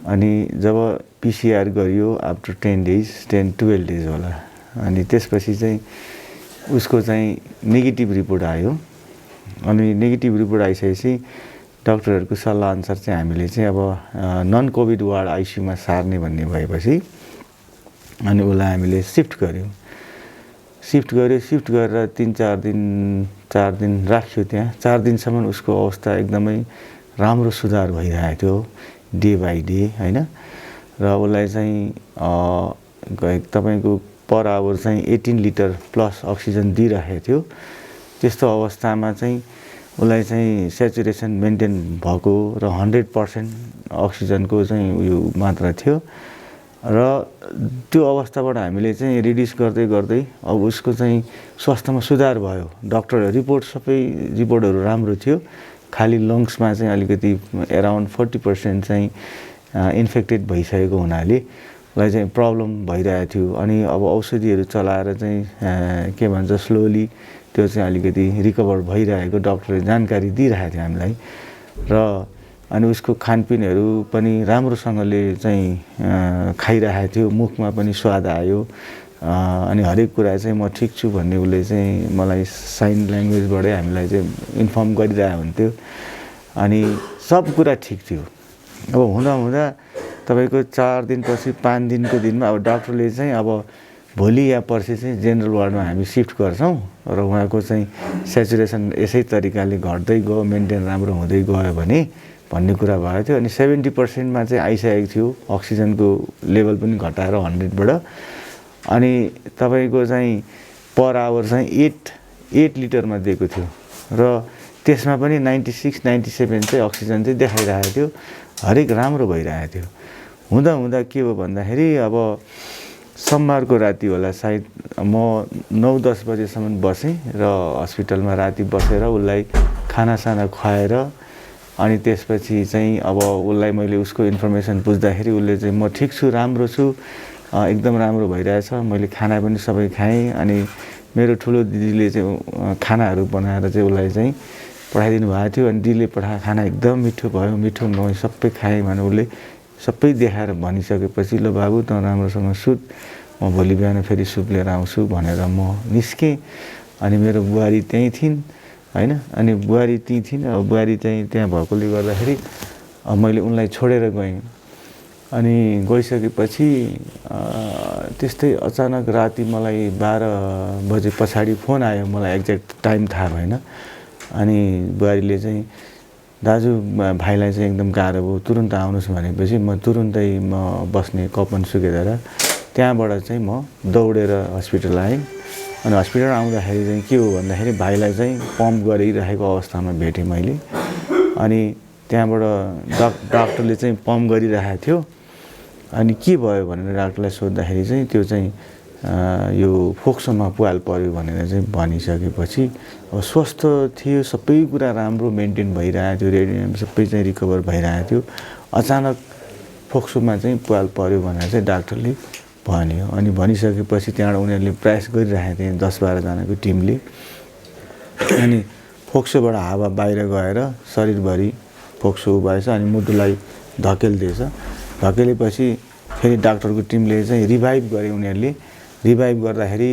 अनि जब पिसिआर गरियो आफ्टर 10-12 डेज होला, अनि त्यसपछि चाहिँ उसको चाहिँ नेगेटिभ रिपोर्ट आयो। अनि नेगेटिभ रिपोर्ट आइसकेपछि डक्टरहरूको सल्लाहअनुसार चाहिँ हामीले चाहिँ अब नन कोभिड वार्ड आइसियुमा सार्ने भन्ने भएपछि अनि उसलाई हामीले सिफ्ट गरेर 3-4 दिन राख्यो त्यहाँ। 4 दिनसम्म उसको अवस्था एकदमै राम्रो सुधार भइरहेको थियो डे बाई डे, होइन? र उसलाई चाहिँ तपाईँको पर आवर चाहिँ 18 लिटर प्लस अक्सिजन दिइरहेको थियो। त्यस्तो अवस्थामा चाहिँ उसलाई चाहिँ सेचुरेसन मेन्टेन भएको र 100% अक्सिजनको चाहिँ उयो मात्रा थियो। र त्यो अवस्थाबाट हामीले चाहिँ रिड्युस गर्दै अब उसको चाहिँ स्वास्थ्यमा सुधार भयो। सबै रिपोर्टहरू राम्रो थियो। खालि लङ्समा चाहिँ अलिकति एराउन्ड 40% चाहिँ इन्फेक्टेड भइसकेको हुनाले उसलाई चाहिँ प्रब्लम भइरहेको थियो। अनि अब औषधिहरू चलाएर चाहिँ के भन्छ स्लोली त्यो चाहिँ अलिकति रिकभर भइरहेको डक्टरले जानकारी दिइरहेको थियो हामीलाई। र अनि उसको खानपिनहरू पनि राम्रोसँगले चाहिँ खाइरहेको थियो, मुखमा पनि स्वाद आयो। अनि हरेक कुरा चाहिँ म ठिक छु भन्ने उसले चाहिँ मलाई साइन ल्याङ्ग्वेजबाटै हामीलाई चाहिँ इन्फर्म गरिरहेको हुन्थ्यो। अनि सब कुरा ठिक थियो। अब हुँदा तपाईँको 4 दिनपछि 5 दिनको दिनमा अब डक्टरले चाहिँ अब भोलि या पर्सि चाहिँ जेनरल वार्डमा हामी सिफ्ट गर्छौँ र उहाँको चाहिँ सेचुरेसन यसै तरिकाले घट्दै गयो, मेन्टेन राम्रो हुँदै गयो भने भन्ने कुरा भएको थियो। अनि 70%मा चाहिँ आइसकेको थियो, अक्सिजनको लेभल पनि घटाएर 100बाट। अनि तपाईँको चाहिँ पर आवर चाहिँ 8 लिटरमा दिएको थियो र त्यसमा पनि 96-97 चाहिँ अक्सिजन चाहिँ देखाइरहेको थियो। हरेक राम्रो भइरहेको थियो। हुँदा के हो भन्दाखेरि अब सोमबारको राति होला सायद म 9-10 बजेसम्म बसेँ र हस्पिटलमा राति बसेर उसलाई खानासाना खुवाएर अनि त्यसपछि चाहिँ अब उसलाई मैले उसको इन्फर्मेसन बुझ्दाखेरि उसले चाहिँ म ठिक छु, राम्रो छु, एकदम राम्रो भइरहेछ, मैले खाना पनि सबै खाएँ। अनि मेरो ठुलो दिदीले चाहिँ खानाहरू बनाएर चाहिँ उसलाई चाहिँ पठाइदिनु भएको थियो। अनि दिदीले पठाएको खाना एकदम मिठो भयो, मिठो नुहाई सबै खाएँ भने उसले सबै देखाएर भनिसकेपछि ल बाबु त राम्रोसँग सुत, म भोलि बिहान फेरि सुप लिएर आउँछु भनेर म निस्केँ। अनि मेरो बुहारी त्यहीँ थिइन् होइन। अनि बुहारी त्यहीँ थिइन्, अब बुहारी चाहिँ त्यहाँ भएकोले गर्दाखेरि मैले उनलाई छोडेर गएँ। अनि गइसकेपछि त्यस्तै अचानक राति मलाई 12 बजे पछाडि फोन आयो, मलाई एक्ज्याक्ट टाइम थाहा भएन। अनि बुहारीले चाहिँ दाजु भाइलाई चाहिँ एकदम गाह्रो भयो, तुरुन्त आउनुहोस् भनेपछि म तुरुन्तै म बस्ने कपन सुकेर त्यहाँबाट चाहिँ म दौडेर हस्पिटल आएँ। अनि हस्पिटल आउँदाखेरि चाहिँ के हो भन्दाखेरि भाइलाई चाहिँ पम्प गरिरहेको अवस्थामा भेटेँ मैले। अनि त्यहाँबाट डाक्टरले चाहिँ पम्प गरिरहेको थियो। अनि के भयो भनेर डाक्टरलाई सोद्धाखेरि चाहिँ त्यो चाहिँ यो फोक्सोमा पुवाल पर्यो भनेर चाहिँ भनिसकेपछि अब स्वस्थ थियो, सबै कुरा राम्रो मेन्टेन भइरहेको थियो, सबै चाहिँ रिकभर भइरहेको थियो। अचानक फोक्सोमा चाहिँ पुवाल पर्यो भनेर चाहिँ डाक्टरले भन्यो। अनि भनिसकेपछि त्यहाँबाट उनीहरूले प्रयास गरिरहेको थिए 10-12 जनाको टिमले। अनि फोक्सोबाट हावा बाहिर गएर शरीरभरि फोक्सो उभाएछ। अनि मुटुलाई धकेलिदिएछ। धकेलेपछि फेरि डाक्टरको टिमले चाहिँ रिभाइभ गरे उनीहरूले। रिभाइभ गर्दाखेरि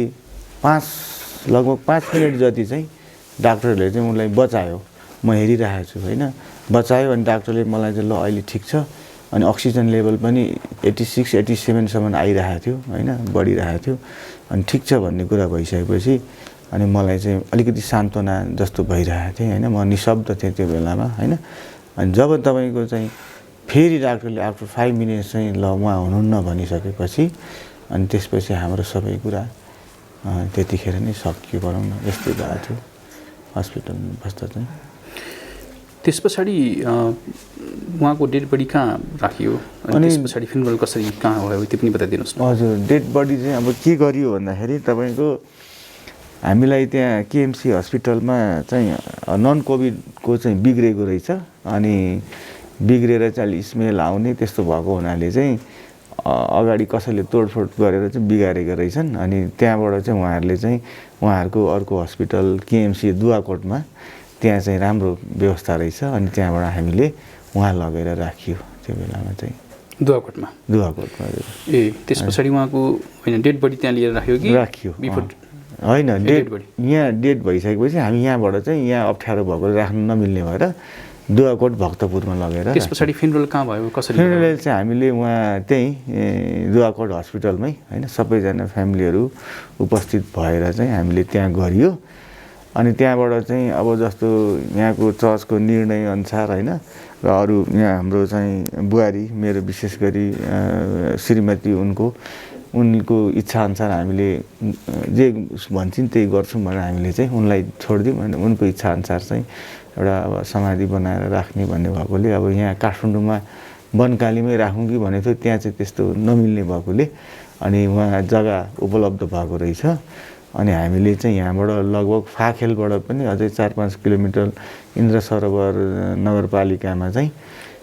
लगभग 5 मिनट जति चाहिँ डाक्टरहरूले चाहिँ उनलाई बचायो। म हेरिरहेको छु होइन, बचायो। अनि डाक्टरले मलाई चाहिँ ल अहिले ठिक छ, अनि अक्सिजन लेभल पनि 86-87सम्म आइरहेको थियो होइन, बढिरहेको थियो। अनि ठिक छ भन्ने कुरा भइसकेपछि अनि मलाई चाहिँ अलिकति सान्त्वना जस्तो भइरहेको थियो होइन। म निशब्द थिएँ त्यो बेलामा होइन। अनि जब तपाईँको चाहिँ फेरि डाक्टरले आफ्टर 5 मिनट्स चाहिँ ल उहाँ हुनुहुन्न भनिसकेपछि अनि त्यसपछि हाम्रो सबै कुरा त्यतिखेर नै सकियो भनौँ न, यस्तै भएको थियो हस्पिटलमा बस्दा चाहिँ। त्यस पछाडि उहाँको डेड बडी कहाँ राखियो अनि त्यस पछाडि फिनरल कसरी कहाँ भयो त्यो पनि बताइदिनुहोस् न। हजुर, डेड बडी चाहिँ अब के गरियो भन्दाखेरि तपाईँको हामीलाई त्यहाँ केएमसी हस्पिटलमा चाहिँ नन कोभिडको चाहिँ बिग्रेको रहेछ। अनि बिग्रेर चाहिँ स्मेल आउने त्यस्तो भएको हुनाले चाहिँ अगाडि कसैले तोडफोड गरेर चाहिँ बिगारेको रहेछन्। अनि त्यहाँबाट चाहिँ उहाँहरूले चाहिँ उहाँहरूको अर्को हस्पिटल केएमसी दुवाकोटमा त्यहाँ चाहिँ राम्रो व्यवस्था रहेछ। अनि त्यहाँबाट हामीले उहाँ लगेर राखियो त्यो बेलामा चाहिँ दुवाकोटमा। ए त्यस पछाडि उहाँको होइन डेड बडी त्यहाँ लिएर राख्यो कि राखियो होइन, डेड यहाँ डेड भइसकेपछि हामी यहाँबाट चाहिँ यहाँ अप्ठ्यारो भएको राख्नु नमिल्ने भएर दुवाकोट भक्तपुरमा लगेर। त्यस पछाडि फिनरल कहाँ भयो कसरी? फिनरल चाहिँ हामीले उहाँ त्यहीँ दुवाकोट हस्पिटलमै होइन सबैजना फ्यामिलीहरू उपस्थित भएर चाहिँ हामीले त्यहाँ गरियो। अनि त्यहाँबाट चाहिँ अब जस्तो यहाँको चर्चको निर्णय अनुसार होइन र अरू यहाँ हाम्रो चाहिँ बुहारी मेरो विशेष गरी श्रीमती उनको इच्छा अनुसार हामीले जे भन्छन् त्यही गर्छौँ भनेर हामीले चाहिँ उनलाई छोडिदिउँ। अनि उनको इच्छा अनुसार चाहिँ एउटा अब समाधि बनाएर राख्ने भन्ने भएकोले अब यहाँ काठमाडौँमा बनकालीमै राखौँ कि भनेको थियो, त्यहाँ चाहिँ त्यस्तो नमिल्ने भएकोले अनि उहाँ जग्गा उपलब्ध भएको रहेछ। अनि हामीले चाहिँ यहाँबाट लगभग फाखेलबाट पनि अझै 4-5 किलोमिटर इन्द्र सरोवर नगरपालिकामा चाहिँ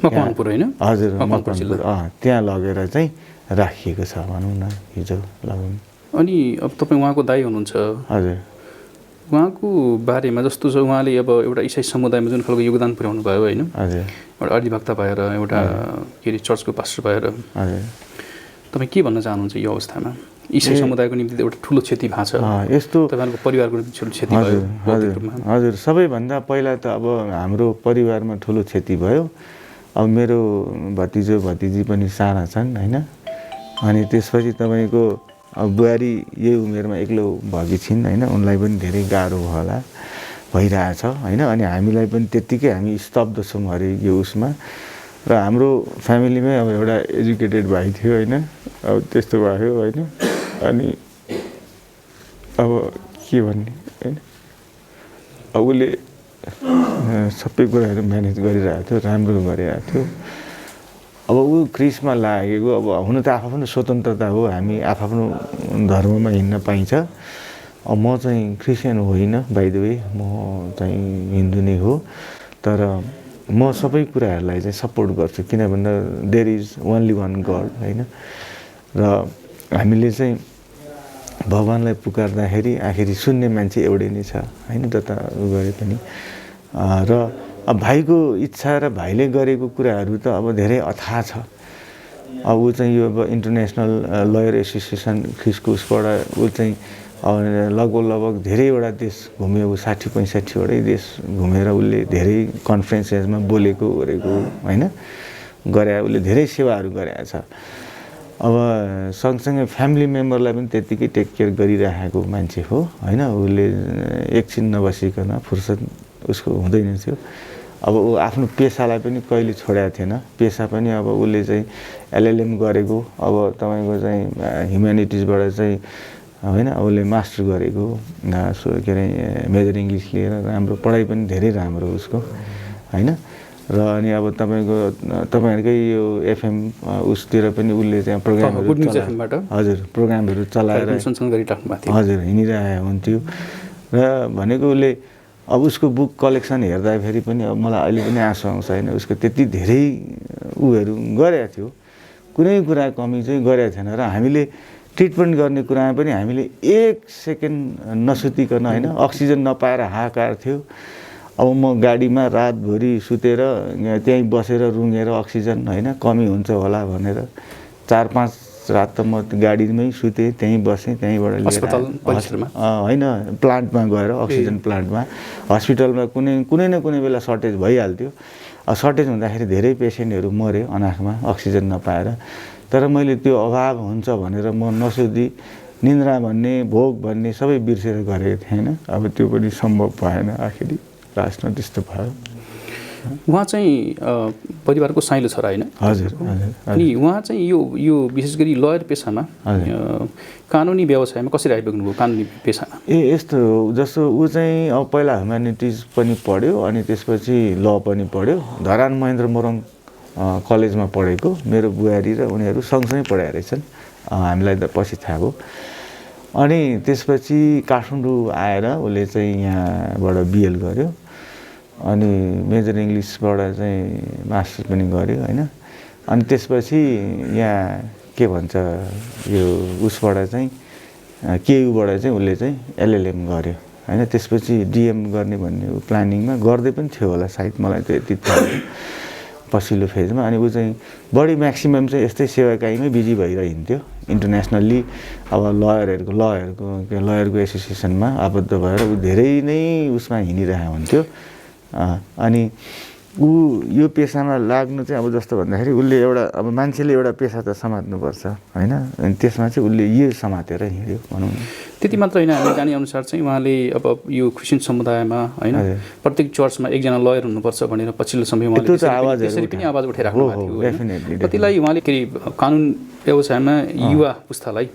मकवानपुर होइन? हजुर, मकवानपुर त्यहाँ लगेर चाहिँ राखिएको छ भनौँ न हिजो लगौँ। अनि अब तपाईँ उहाँको दाइ हुनुहुन्छ, हजुर, उहाँको बारेमा जस्तो छ उहाँले अब एउटा इसाई समुदायमा जुन खालको योगदान पुर्याउनु भयो होइन, हजुर, एउटा अधिवक्ता भएर एउटा के अरे चर्चको पास्टर भएर हजुर, तपाईँ के भन्न चाहनुहुन्छ यो अवस्थामा? इसाई समुदायको निम्ति एउटा ठुलो क्षति भएको छ, यस्तो तपाईँहरूको परिवारको निम्ति ठुलो क्षति भयो। हजुर, सबैभन्दा पहिला त अब हाम्रो परिवारमा ठुलो क्षति भयो। अब मेरो भतिजो भतिजी पनि साना छन् होइन। अनि त्यसपछि तपाईँको अब बुहारी यही उमेरमा एक्लो भएकी छिन् होइन, उनलाई पनि धेरै गाह्रो होला भइरहेछ होइन। अनि हामीलाई पनि त्यत्तिकै हामी स्तब्ध छौँ अरे यो उसमा। र हाम्रो फ्यामिलीमै अब एउटा एजुकेटेड भाइ थियो होइन, अब त्यस्तो भयो होइन। अनि अब के भन्ने होइन, अब उसले सबै कुराहरू म्यानेज गरिरहेको थियो, राम्रो गरिरहेको थियो। अब ऊ क्रिसमा लागेको अब हुन त आफ्नो स्वतन्त्रता हो, हामी आफ्नो धर्ममा हिँड्न पाइन्छ। अब म चाहिँ क्रिस्चियन होइन बाइ द वे, म चाहिँ हिन्दू नै हो। तर म सबै कुराहरूलाई चाहिँ सपोर्ट गर्छु, किन भन्दा there is only one god होइन। र हामीले चाहिँ भगवान्लाई पुकार्दाखेरि आखिरी सुन्ने मान्छे एउटै नै छ होइन, जता उ गरे पनि। र अब भाइको इच्छा र भाइले गरेको कुराहरू त अब धेरै अथाह छ। अब ऊ चाहिँ यो अब इन्टरनेसनल लयर एसोसिएसन खिसको उसबाट ऊ चाहिँ लगभग धेरैवटा देश घुम्यो, 60-65वटै देश घुमेर उसले धेरै कन्फरेन्सेसमा बोलेको ओरेको होइन गरे, उसले धेरै सेवाहरू गरेको छ। अब सँगसँगै फ्यामिली मेम्बरलाई पनि त्यत्तिकै टेक केयर गरिराखेको मान्छे हो होइन। उसले एकछिन नबसिकन फुर्सद उसको हुँदैन थियो। अब ऊ आफ्नो पेसालाई पनि कहिले छोडेको थिएन। पेसा पनि अब उसले चाहिँ एलएलएम गरेको, अब तपाईँको चाहिँ ह्युम्यानिटिजबाट चाहिँ होइन उसले मास्टर गरेको, के अरे मेजर इङ्ग्लिस लिएर राम्रो पढाइ पनि धेरै राम्रो उसको होइन। र अनि अब तपाईँहरूकै यो एफएम उसतिर पनि उसले चाहिँ प्रोग्रामहरू हजुर प्रोग्रामहरू चलाएर हजुर हिँडिरहेको हुन्थ्यो। र भनेको उसले अब उसको बुक कलेक्सन हेर्दाखेरि पनि अब मलाई अहिले पनि आँसु आउँछ होइन। उसको त्यति धेरै उहरू गरेको थियो, कुनै कुरा कमी चाहिँ गरेको थिएन। र हामीले ट्रिटमेन्ट गर्ने कुरामा पनि हामीले 1 सेकेन्ड नसुतिकन होइन, अक्सिजन नपाएर हाहाकार थियो। अब म गाडीमा रातभरि सुतेर त्यहीँ बसेर रुँगेर अक्सिजन होइन कमी हुन्छ होला भनेर 4-5 रात त म गाडीमै सुतेँ, त्यहीँ बसेँ, त्यहीँबाट लिएर होइन प्लान्टमा गएर अक्सिजन प्लान्टमा हस्पिटलमा कुनै न कुनै बेला सर्टेज भइहाल्थ्यो। सर्टेज हुँदाखेरि धेरै पेसेन्टहरू मऱ्यो अनाखमा अक्सिजन नपाएर। तर मैले त्यो अभाव हुन्छ भनेर म नसोधी निन्द्रा भन्ने भोग भन्ने सबै बिर्सेर गरेको थिएँ होइन। अब त्यो पनि सम्भव भएन, आखिरी लास्टमा त्यस्तो भयो। उहाँ चाहिँ परिवारको साइलो छोरा होइन? हजुर। अनि उहाँ चाहिँ यो विशेष गरी लयर पेसामा कानुनी व्यवसायमा कसरी आइपुग्नुभयो कानुनी पेसामा? यस्तो जस्तो ऊ चाहिँ अब पहिला ह्युम्यानिटिज पनि पढ्यो अनि त्यसपछि ल पनि पढ्यो। धरान महेन्द्र मोरङ कलेजमा पढेको मेरो बुहारी र उनीहरू सँगसँगै पढाएको रहेछन्, हामीलाई त पछि थाहा भयो। अनि त्यसपछि काठमाडौँ आएर उसले चाहिँ यहाँबाट बिएल गर्यो अनि मेजर इङ्ग्लिसबाट चाहिँ मास्टर पनि गर्यो होइन। अनि त्यसपछि यहाँ के भन्छ यो उसबाट चाहिँ केयुबाट चाहिँ उसले चाहिँ एलएलएम गर्यो होइन। त्यसपछि डिएम गर्ने भन्ने प्लानिङमा गर्दै पनि थियो होला सायद, मलाई त यति थाहा पछिल्लो फेजमा। अनि ऊ चाहिँ बढी म्याक्सिमम् चाहिँ यस्तै सेवाकाईमै बिजी भएर हिँड्थ्यो इन्टरनेसनल्ली। अब लयरको एसोसिएसनमा आबद्ध भएर ऊ धेरै नै उसमा हिँडिरहेको हुन्थ्यो। अनि ऊ यो पेसामा लाग्नु चाहिँ अब जस्तो भन्दाखेरि उसले एउटा अब मान्छेले एउटा पेसा त समात्नुपर्छ होइन। अनि त्यसमा चाहिँ उसले यो समातेर हिँड्यो भनौँ न। त्यति मात्र होइन, हामी जाने अनुसार चाहिँ उहाँले अब यो क्रिस्चियन समुदायमा होइन प्रत्येक चर्चमा एकजना लयर हुनुपर्छ भनेर पछिल्लो समयमा त्यसरी पनि आवाज उठाइराख्नु भएको थियो। कतिलाई उहाँले के अरे कानुन व्यवसायमा युवा पुस्तालाई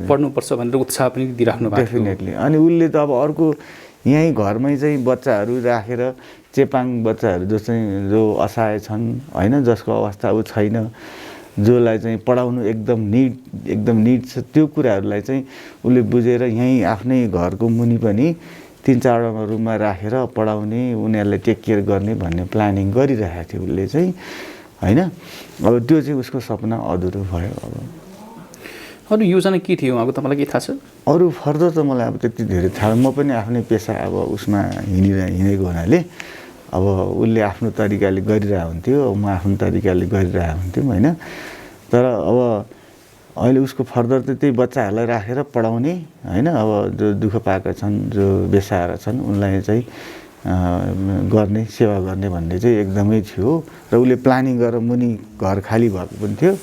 पढ्नुपर्छ भनेर उत्साह पनि दिइराख्नु भएको थियो। डेफिनेटली। अनि उसले त अब अर्को यहीँ घरमै चाहिँ बच्चाहरू राखेर चेपाङ बच्चाहरू जो असहाय छन् होइन, जसको अवस्था ऊ छैन, जसलाई चाहिँ पढाउनु एकदम निड छ, त्यो कुराहरूलाई चाहिँ उसले बुझेर यहीँ आफ्नै घरको मुनि पनि 3-4 रुममा राखेर पढाउने, उनीहरूलाई टेक केयर गर्ने भन्ने प्लानिङ गरिरहेको थियो उसले चाहिँ होइन। अब त्यो चाहिँ उसको सपना अधुरो भयो। अब अरू योजना के थियो उहाँको, तपाईँलाई के थाहा छ? अरू फर्दर त मलाई अब त्यति धेरै थाहा, म पनि आफ्नै पेसा अब उसमा हिँडेको हुनाले अब उसले आफ्नो तरिकाले गरिरहेको हुन्थ्यो, म आफ्नो तरिकाले गरिरहेको हुन्थ्यौँ होइन। तर अब अहिले उसको फर्दर त त्यही बच्चाहरूलाई राखेर पढाउने होइन। अब जो दुःख पाएका छन्, जो बेसाएर छन्, उनलाई चाहिँ गर्ने सेवा गर्ने भन्ने चाहिँ एकदमै थियो। र उसले प्लानिङ गरेर मुनि घर खाली भएको पनि थियो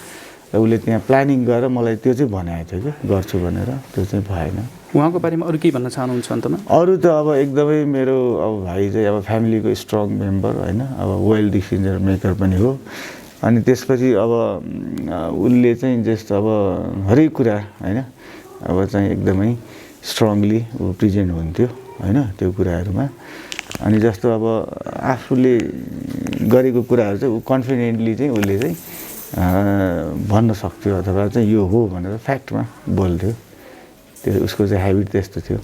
र उसले त्यहाँ प्लानिङ गरेर मलाई त्यो चाहिँ भनेको थियो कि गर्छु भनेर, त्यो चाहिँ भएन। उहाँको बारेमा अरू के भन्न चाहनुहुन्छ अन्तमा? अरू त अब एकदमै मेरो अब भाइ चाहिँ अब फ्यामिलीको स्ट्रङ मेम्बर होइन, अब वेल डिसिजन मेकर पनि हो। अनि त्यसपछि अब उसले चाहिँ जस्तो अब हरेक कुरा होइन अब चाहिँ एकदमै स्ट्रङली ऊ प्रेजेन्ट हुन्थ्यो होइन त्यो कुराहरूमा। अनि जस्तो अब आफूले गरेको कुराहरू चाहिँ ऊ कन्फिडेन्टली चाहिँ उसले चाहिँ भन्न सक्थ्यो अथवा चाहिँ यो हो भनेर फ्याक्टमा बोल्थ्यो। त्यो उसको चाहिँ ह्याबिट त्यस्तो थियो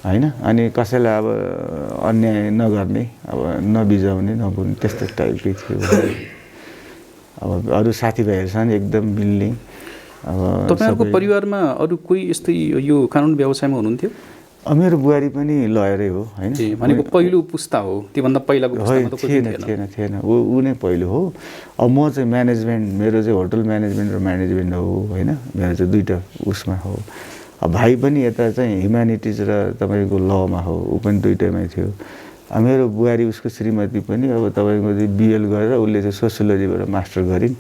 होइन। अनि कसैलाई अब अन्याय नगर्ने, अब नबिजाउने, नबोल्ने त्यस्तो टाइपकै थियो। अब अरू साथीभाइहरूसँग एकदम मिल्ने। अब तपाईँहरूको परिवारमा अरू कोही यस्तै यो कानुन व्यवसायमा हुनुहुन्थ्यो? मेरो बुहारी पनि लयरै हो होइन। भनेको पहिलो पुस्ता हो, त्योभन्दा पहिलाको पुस्तामा त कोही थिएन ऊ नै पहिलो हो। अब म चाहिँ म्यानेजमेन्ट, मेरो चाहिँ होटल म्यानेजमेन्ट हो होइन, मेरो चाहिँ दुईवटा उसमा हो। अब भाइ पनि यता चाहिँ ह्युम्यानिटिज र तपाईँको लमा हो, ऊ पनि दुइटैमै थियो। मेरो बुहारी उसको श्रीमती पनि अब तपाईँको चाहिँ बिएल गरेर उसले चाहिँ सोसियोलोजीबाट मास्टर गरिन्,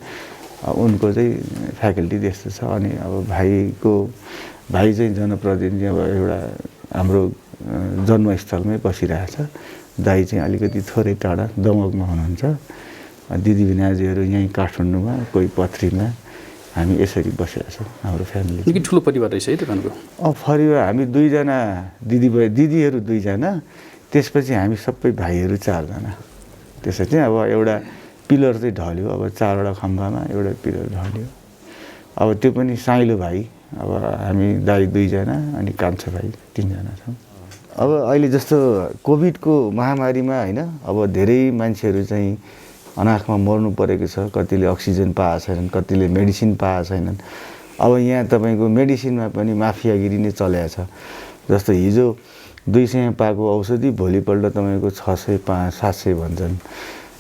उनको चाहिँ फ्याकल्टी त्यस्तो छ। अनि अब भाइ चाहिँ जनप्रतिनिधि अब एउटा हाम्रो जन्मस्थलमै बसिरहेछ। दाइ चाहिँ अलिकति थोरै टाढा दमकमा हुनुहुन्छ। दिदी भिनाजुहरू यहीँ काठमाडौँमा, कोही पथरीमा, हामी यसरी बसेका छौँ हाम्रो फ्यामिली। निकै ठुलो परिवार रहेछ है तपाईँको? परिवार हामी दुईजना दिदीहरू दुईजना, त्यसपछि हामी सबै भाइहरू 4 जना। त्यसै चाहिँ अब एउटा पिलर चाहिँ ढल्यो, अब 4वटा खम्बामा एउटा पिलर ढल्यो। अब त्यो पनि साइलो भाइ, अब हामी दाइ 2 जना अनि कान्छो भाइ 3 जना छौँ। अब अहिले जस्तो कोभिडको महामारीमा होइन, अब धेरै मान्छेहरू चाहिँ अनाखमा मर्नु परेको छ। कतिले अक्सिजन पाएको छैनन्, कतिले मेडिसिन पाएको छैनन्। अब यहाँ तपाईँको मेडिसिनमा पनि माफियागिरी नै चलेको छ। जस्तो हिजो 200 पाएको औषधि भोलिपल्ट तपाईँको 600, 500, 700 भन्छन्।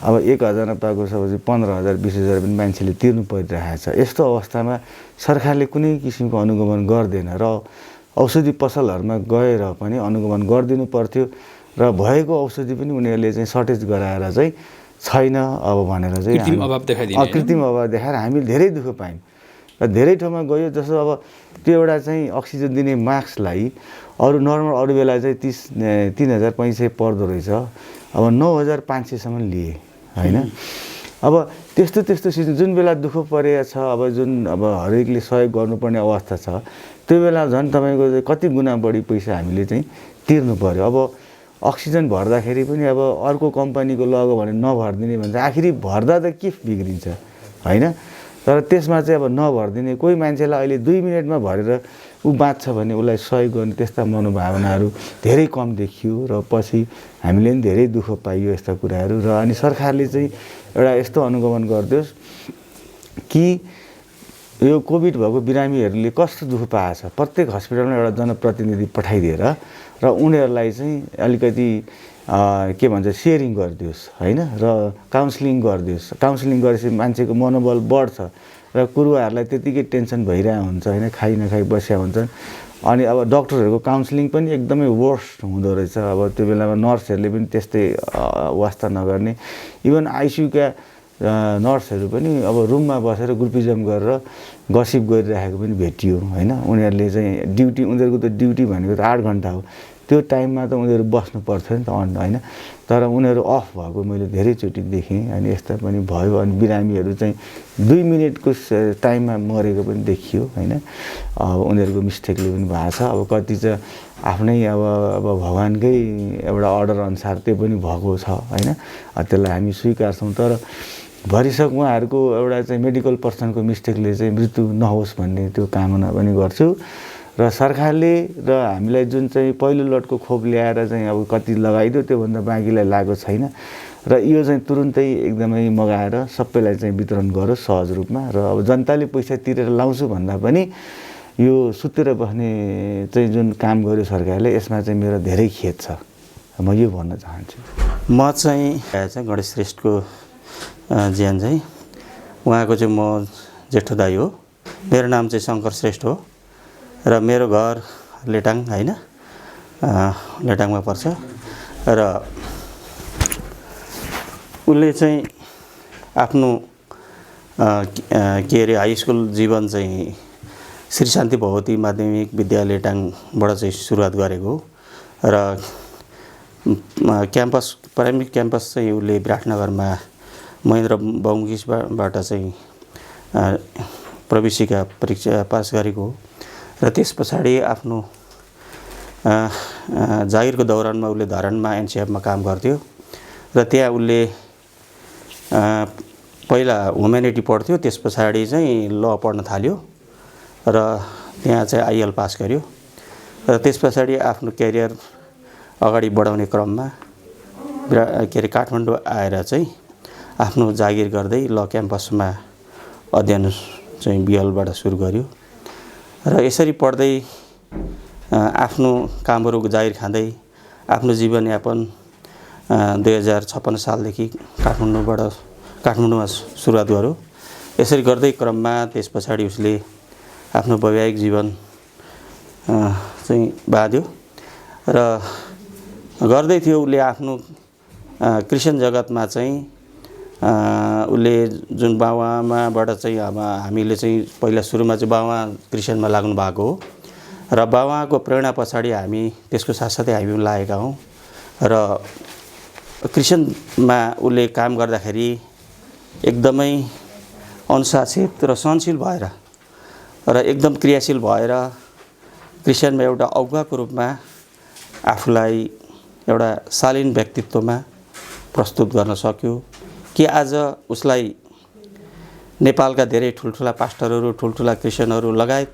अब 1000 पाएको छ भने 15,000, 20,000 पनि मान्छेले तिर्नु परिरहेको छ। यस्तो अवस्थामा सरकारले कुनै किसिमको अनुगमन गर्दैन र औषधि पसलहरूमा गएर पनि अनुगमन गरिदिनु पर्थ्यो र भएको औषधि पनि उनीहरूले चाहिँ सर्टेज गराएर चाहिँ छैन अब भनेर चाहिँ कृत्रिम अभाव देखाएर हामी धेरै दुःख पायौँ। र धेरै ठाउँमा गयो, जस्तो अब त्यो एउटा चाहिँ अक्सिजन दिने मास्कलाई अरू नर्मल अरू बेला चाहिँ 3,000-3,500 पर्दो रहेछ, अब 9,500सम्म लिए होइन। अब त्यस्तो सिजन जुन बेला दुःख परेको छ, अब जुन अब हरेकले सहयोग गर्नुपर्ने अवस्था छ, त्यो बेला झन् तपाईँको कति गुणा बढी पैसा हामीले चाहिँ तिर्नु पर्यो। अब अक्सिजन भर्दाखेरि पनि अब अर्को कम्पनीको लगो भने नभरिदिने भन्छ, आखिरी भर्दा त के बिग्रिन्छ होइन। तर त्यसमा चाहिँ अब नभरिदिने, कोही मान्छेलाई अहिले 2 मिनटमा भरेर ऊ बाँच्छ भने उसलाई सहयोग गर्ने त्यस्ता मनोभावनाहरू धेरै कम देखियो र पछि हामीले पनि धेरै दुःख पाइयो यस्ता कुराहरू। र अनि सरकारले चाहिँ एउटा यस्तो अनुगमन गरिदियोस् कि यो कोभिड भएको बिरामीहरूले कस्तो दुःख पाएको छ, प्रत्येक हस्पिटलमा एउटा जनप्रतिनिधि पठाइदिएर र उनीहरूलाई चाहिँ अलिकति के भन्छ सेयरिङ गरिदियोस् होइन, र काउन्सिलिङ गरिदियोस्। काउन्सिलिङ गरेपछि मान्छेको मनोबल बढ्छ र कुरुवाहरूलाई त्यतिकै टेन्सन भइरहेको हुन्छ होइन, खाइ नखाइ बसेका हुन्छन्। अनि अब डक्टरहरूको काउन्सिलिङ पनि एकदमै वर्स्ट हुँदो रहेछ। अब त्यो बेलामा नर्सहरूले पनि त्यस्तै वास्ता नगर्ने, इभन आइसियुका नर्सहरू पनि अब रुममा बसेर ग्रुपिजम गरेर गसिप गरिरहेको पनि भेटियो होइन। उनीहरूले चाहिँ ड्युटी, उनीहरूको त ड्युटी भनेको त 8 घन्टा हो, त्यो टाइममा त उनीहरू बस्नु पर्थ्यो नि त होइन। तर उनीहरू अफ भएको मैले धेरैचोटि देखेँ। अनि यस्ता पनि भयो। अनि बिरामीहरू चाहिँ 2 मिनटको टाइममा मरेको पनि देखियो होइन। अब उनीहरूको मिस्टेकले पनि भएको छ। अब कति चाहिँ आफ्नै अब भगवान्कै एउटा अर्डर अनुसार त्यो पनि भएको छ होइन, त्यसलाई हामी स्वीकार्छौँ। तर भरिसक उहाँहरूको एउटा चाहिँ मेडिकल पर्सनको मिस्टेकले चाहिँ मृत्यु नहोस् भन्ने त्यो कामना पनि गर्छु। र सरकारले र हामीलाई जुन चाहिँ पहिलो लटको खोप ल्याएर चाहिँ अब कति लगाइदियो, त्योभन्दा बाँकीलाई लागेको छैन। र यो चाहिँ तुरुन्तै एकदमै मगाएर सबैलाई चाहिँ वितरण गरोस् सहज रूपमा। र अब जनताले पैसा तिरेर लाउँछु भन्दा पनि यो सुतेर बस्ने चाहिँ जुन काम गर्यो सरकारले, यसमा चाहिँ मेरो धेरै खेद छ, म यो भन्न चाहन्छु। म चाहिँ गणेश श्रेष्ठको ज्यान चाहिँ उहाँको चाहिँ म जेठो दाइ हो। मेरो नाम चाहिँ शङ्कर श्रेष्ठ हो र मेरो घर लेटाङ होइन, लेटाङमा पर्छ। र उसले चाहिँ आफ्नो के अरे हाई स्कुल जीवन चाहिँ श्री शान्ति भगवती माध्यमिक विद्यालय लेटाङबाट चाहिँ सुरुवात गरेको र क्याम्पस प्राइमेरी क्याम्पस चाहिँ उसले विराटनगरमा महेन्द्र बहुमुखीबाट चाहिँ प्रवेशिका परीक्षा पास गरेको र त्यस पछाडि आफ्नो जागिरको दौरानमा उसले धरानमा एनसिएफमा काम गर्थ्यो र त्यहाँ उसले पहिला ह्युम्यानिटी पढ्थ्यो, त्यस पछाडि चाहिँ ल पढ्न थाल्यो र त्यहाँ चाहिँ आइएल पास गर्यो। र त्यस पछाडि आफ्नो क्यारियर अगाडि बढाउने क्रममा के अरे काठमाडौँ आएर चाहिँ आफ्नो जागिर गर्दै ल क्याम्पसमा अध्ययन चाहिँ बिएलबाट सुरु गर्यो। र यसरी पढ्दै आफ्नो कामहरू जाहिर खाँदै आफ्नो जीवनयापन 2056 सालदेखि काठमाडौँमा सुरुवात गर्यो। यसरी गर्दै क्रममा त्यस पछाडि उसले आफ्नो वैवाहिक जीवन चाहिँ बाँध्यो र गर्दै थियो। उसले आफ्नो क्रिस्चियन जगतमा चाहिँ उसले जुन बाबुआमाबाट चाहिँ अब हामीले चाहिँ पहिला सुरुमा चाहिँ बाबुआमा क्रिस्चियनमा लाग्नु भएको हो र बाबुआमाको प्रेरणा पछाडि हामी त्यसको साथसाथै हामी लागेका हौँ र क्रिस्चियनमा उसले काम गर्दाखेरि एकदमै अनुशासित र सहनशील भएर र एकदम क्रियाशील भएर क्रिस्चियनमा एउटा अगुवाको रूपमा आफूलाई एउटा शालीन व्यक्तित्वमा प्रस्तुत गर्न सक्यो कि आज उसलाई नेपालका धेरै ठुल्ठुला पास्टरहरू ठुल्ठुला क्रिस्चियनहरू लगायत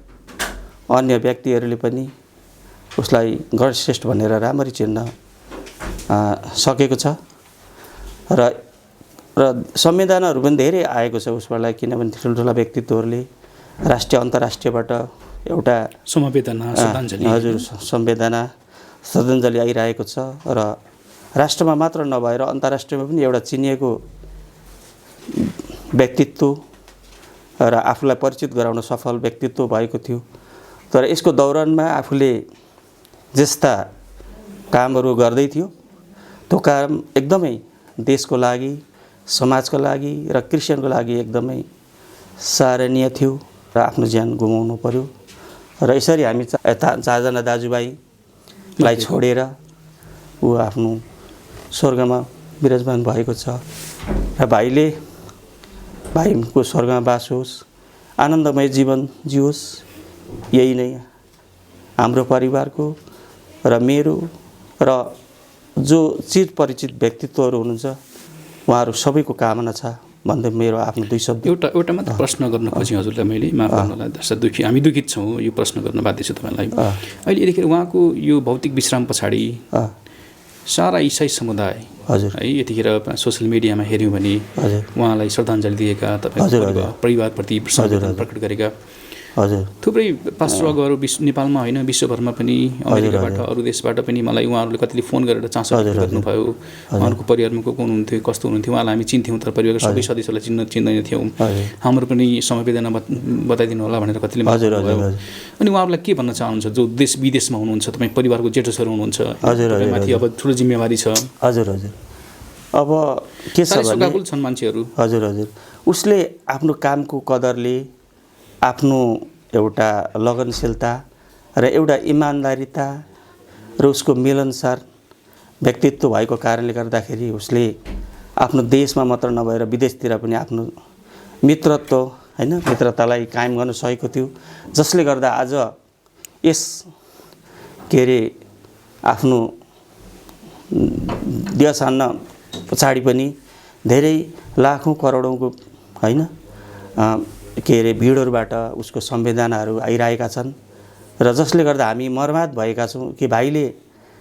अन्य व्यक्तिहरूले पनि उसलाई गणश्रेष्ठ भनेर राम्ररी चिन्न सकेको छ र संवेदनाहरू पनि धेरै आएको छ उसबाट किनभने ठुल्ठुला व्यक्तित्वहरूले राष्ट्रिय अन्तर्राष्ट्रियबाट एउटा समवेदना श्रद्धाञ्जली हजुर संवेदना श्रद्धाञ्जली आइरहेको छ र राष्ट्रमा मात्र नभएर अन्तर्राष्ट्रियमा पनि एउटा चिनिएको व्यक्तित्व र आफूलाई परिचित गराउन सफल व्यक्तित्व भएको थियो। तर यसको दौरानमा आफूले जस्ता कामहरू गर्दै थियो त्यो काम एकदमै देशको लागि समाजको लागि र क्रिस्चियनको लागि एकदमै सराहनीय थियो र आफ्नो ज्यान गुमाउनु पर्यो र यसरी हामी चारजना दाजुभाइलाई छोडेर ऊ आफ्नो स्वर्गमा विराजमान भएको छ र भाइको स्वर्गमा बास होस्, आनन्दमय जीवन जियोस्। यही नै हाम्रो परिवारको र मेरो र जो चिर परिचित व्यक्तित्वहरू हुनुहुन्छ उहाँहरू सबैको कामना छ भन्दै मेरो आफ्नो दुई शब्द एउटा मात्र प्रश्न गर्न खोजेँ हजुरलाई मैले, माफ गर्नुहोला दुखी हामी दुखित छौँ, यो प्रश्न गर्न बाध्य छु तपाईँलाई। अहिले यतिखेर उहाँको यो भौतिक विश्राम पछाडि सारा इसाई समुदाय हजुर है यतिखेर सोसियल मिडियामा हेऱ्यौँ भने उहाँलाई श्रद्धाञ्जली दिएका तपाईँको परिवारप्रति समर्पण प्रकट गरेका हजुर थुप्रै पास्टरहरू नेपालमा होइन विश्वभरमा पनि अमेरिकाबाट अरू देशबाट पनि मलाई उहाँहरूले कतिले फोन गरेर चासो गर्नुभयो। उहाँहरूको परिवारमा को हुनुहुन्थ्यो, कस्तो हुनुहुन्थ्यो, उहाँलाई हामी चिन्थ्यौँ तर परिवारको सबै सदस्यलाई चिन्दैनथ्यौँ, हाम्रो पनि समवेदना बताइदिनु होला भनेर कतिले भन्नुभयो। अनि उहाँहरूलाई के भन्न चाहनुहुन्छ जो देश विदेशमा हुनुहुन्छ, तपाईँ परिवारको जेठोसहरू हुनुहुन्छ, माथि अब ठुलो जिम्मेवारी छ। हजुर हजुर अब के छ भने छन् मान्छेहरू। हजुर हजुर उसले आफ्नो कामको कदरले आफ्नो एउटा लगनशीलता र एउटा इमान्दारिता र उसको मिलनसार व्यक्तित्व भएको कारणले गर्दाखेरि उसले आफ्नो देशमा मात्र नभएर विदेशतिर पनि आफ्नो मित्रतालाई कायम गर्न सकेको थियो, जसले गर्दा आज यस आफ्नो देशान्न पछाडि पनि धेरै लाखौँ करोडौँको भिडहरूबाट उसको संवेदनाहरू आइरहेका छन् र जसले गर्दा हामी मर्माहत भएका छौँ कि भाइले